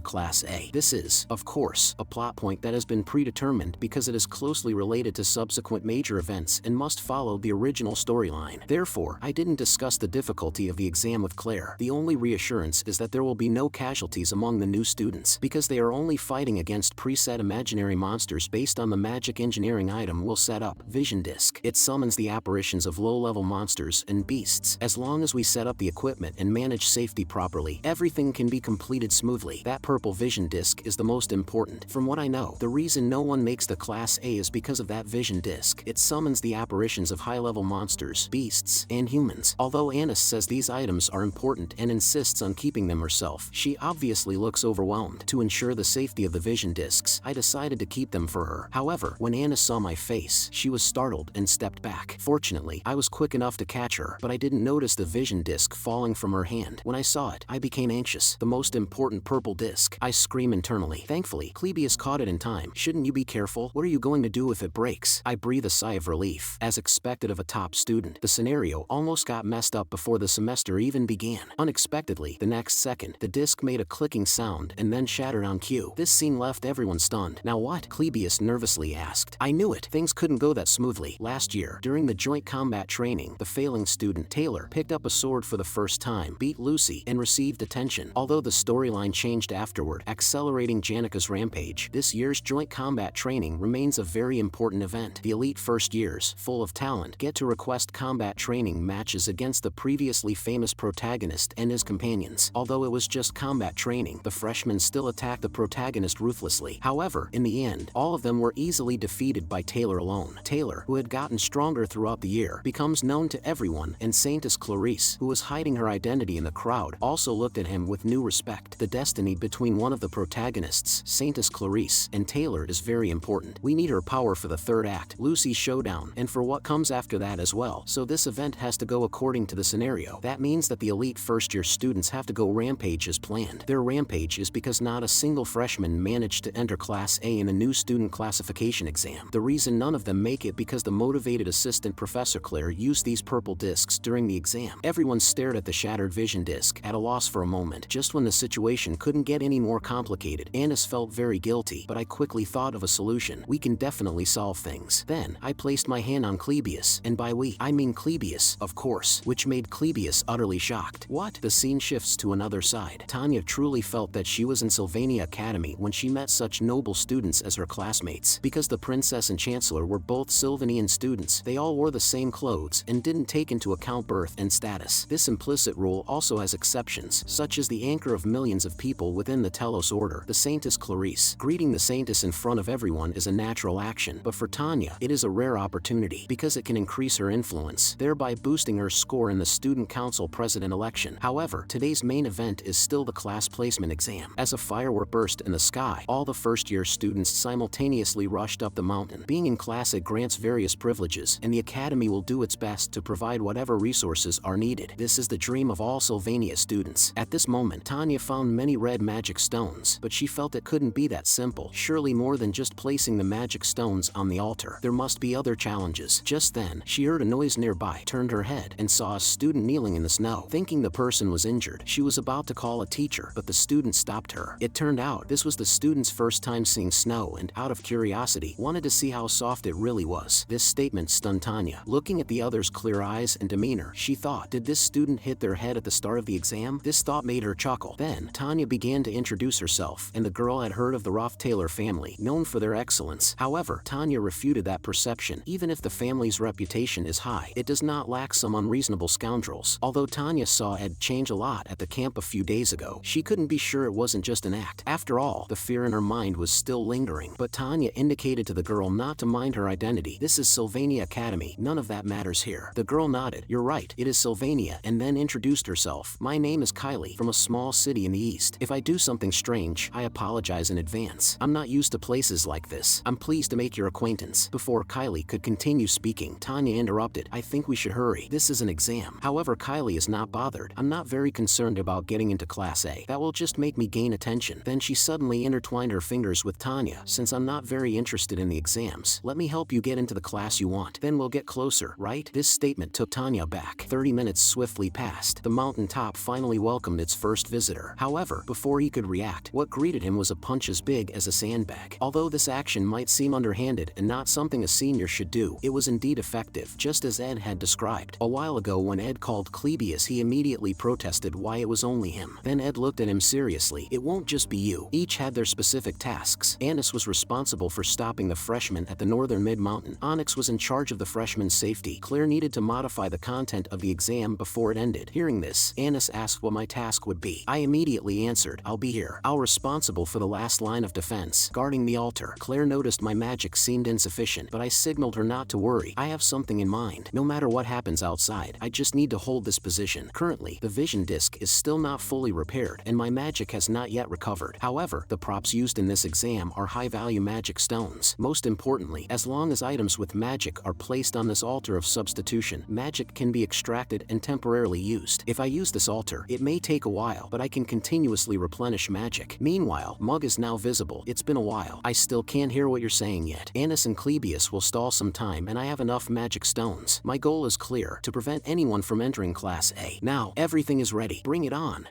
Speaker 1: Class A. This is, of course, a plot point that has been predetermined because it is closely related to subsequent major events and must follow the original storyline. Therefore, I didn't discuss the difficulty of the exam with Claire. The only reassurance is that there will be no casualties among the new students, because they are only fighting against preset imaginary monsters based on the magic engineering item we'll set up, Vision Disc. It summons the apparitions of low-level monsters and beasts. As long as we set up the equipment and manage safety properly, everything can be completed smoothly. That purple Vision Disc is the most important. From what I know, the reason no one makes the Class A is because of that Vision Disc. It summons the apparitions of high-level monsters, beasts, and humans. Although Annis says these items are important and insists on keeping them herself, she obviously looks overwhelmed. To ensure the safety of the Vision Discs, I decided to keep them for her. However, when Annis saw my face, she was startled and stepped back. Fortunately, I was quick enough to catch her, but I didn't notice the Vision Disc falling from her hand. When I saw it, I became anxious. The most important purple disc, I scream internally. Thankfully, Clebius caught it in time. Shouldn't you be careful? What are you going to do if it breaks? I breathe a sigh of relief. As expected of a top student, the scenario almost got messed up before the semester even began. Unexpectedly, the next second, the disc made a clicking sound and then shattered on cue. This scene left everyone stunned. Now what? Clebius nervously asked. I knew it. Things couldn't go that smoothly. Last year, during the joint combat training, the failing student, Taylor, picked up a sword for the first time, beat Lucy, and received attention. Although the storyline changed afterward, accelerating Janika's rampage, this year's joint combat training remains a very important event. The elite first years, full of talent, get to request combat training matches against the previously famous protagonist and his companions. Although it was just combat training, the freshmen still attacked the protagonist ruthlessly. However, in the end, all of them were easily defeated by Taylor alone. Taylor, who had gotten stronger throughout the year, becomes known to everyone, and Saintess Clarice, who was hiding her identity in the crowd, also looked at him with new respect. The destiny between one of the protagonists, Saintess Clarice, and Taylor is very important. We need her power for the third act, Lucy's showdown, and for what comes after that as well. So this event has to go according to the scenario. That means that the elite first-year students have to go rampage as planned. Their rampage is because not a single freshman managed to enter Class A in the new student classification exam. The reason none of them make it because the motivated assistant Professor Claire used these purple discs during the exam. Everyone stared at the shattered vision disc, at a loss for a moment. Just when the situation couldn't get any more complicated, Annis felt very guilty, but I quickly thought of a solution. We can definitely solve things. Then, I placed my hand on Clebius, and by we, I mean Clebius, of course, which made Clebius utterly shocked. What? The scene shifts to another side. Tanya truly felt that she was in Sylvania Academy when she met such noble students as her classmates. Because the princess and chancellor were both Sylvanian students, they all wore the same clothes and didn't take into account birth and status. This implicit rule also has exceptions, such as the anchor of millions of people within the Telos order, the Saintess Clarice. Greeting the Saintess in front of everyone is a natural action, but for Tanya, it is a rare opportunity because it can increase her influence, thereby boosting her score in the student council president election. However, today's main event is still the class placement exam. As a firework burst in the sky, all the first-year students simultaneously rushed up the mountain. Being in class, it grants various privileges, and the academy will do its best to provide whatever resources are needed. This is the dream of all Sylvania students. At this moment, Tanya found many red magic stones, but she felt it couldn't be that simple. Surely more than just placing the magic stones on the altar. There must be other challenges. Just then, she heard a noise nearby, turned her head, and saw a student kneeling in the snow. Thinking the person was injured, she was about to call a teacher, but the student stopped her. It turned out this was the student's first time seeing snow and, out of curiosity, wanted to see how soft it really was. This statement stunned Tanya. Looking at the other's clear eyes and demeanor, she thought, did this student hit their head at the start of the exam? This thought made her chuckle. Then, Tanya began to introduce herself, and the girl had heard of the Roth-Taylor family, known for their excellence. However, Tanya refuted that perception. Even if the family's reputation is high, it does not lack some unreasonable scoundrels. Although Tanya saw Ed change a lot at the camp a few days ago, she couldn't be sure it wasn't just an act. After all, the fear in her mind was still lingering. But Tanya indicated to the girl not to mind her identity. This is Sylvania Academy. None of that matters here. The girl nodded. You're right, it is Sylvania, and then introduced herself. My name is Kylie, from a small city in the east. If I do something strange, I apologize in advance. I'm not used to places like this. I'm pleased to make your acquaintance. Before Kylie could continue speaking, Tanya interrupted. I think we should hurry. This is an exam. However, Kylie is not bothered. I'm not very concerned about getting into Class A. That will just make me gain attention. Then she suddenly intertwined her fingers with Tanya Tanya, since I'm not very interested in the exams, let me help you get into the class you want. Then we'll get closer, right? This statement took Tanya back. 30 minutes swiftly passed. The mountaintop finally welcomed its first visitor. However, before he could react, what greeted him was a punch as big as a sandbag. Although this action might seem underhanded and not something a senior should do, it was indeed effective, just as Ed had described. A while ago when Ed called Clebius, he immediately protested why it was only him. Then Ed looked at him seriously. It won't just be you. Each had their specific tasks. Anis was responsible for stopping the freshmen at the northern mid-mountain. Onyx was in charge of the freshmen's safety. Claire needed to modify the content of the exam before it ended. Hearing this, Anis asked what my task would be. I immediately answered, I'll be here. I'll responsible for the last line of defense, guarding the altar. Claire noticed my magic seemed insufficient, but I signaled her not to worry. I have something in mind. No matter what happens outside, I just need to hold this position. Currently, the vision disc is still not fully repaired, and my magic has not yet recovered. However, the props used in this exam are high-value magic stones. Most importantly, as long as items with magic are placed on this altar of substitution, magic can be extracted and temporarily used. If I use this altar, it may take a while, but I can continuously replenish magic. Meanwhile, Mug is now visible. It's been a while. I still can't hear what you're saying yet. Anis and Clebius will stall some time, and I have enough magic stones. My goal is clear, to prevent anyone from entering Class A. Now, everything is ready. Bring it on.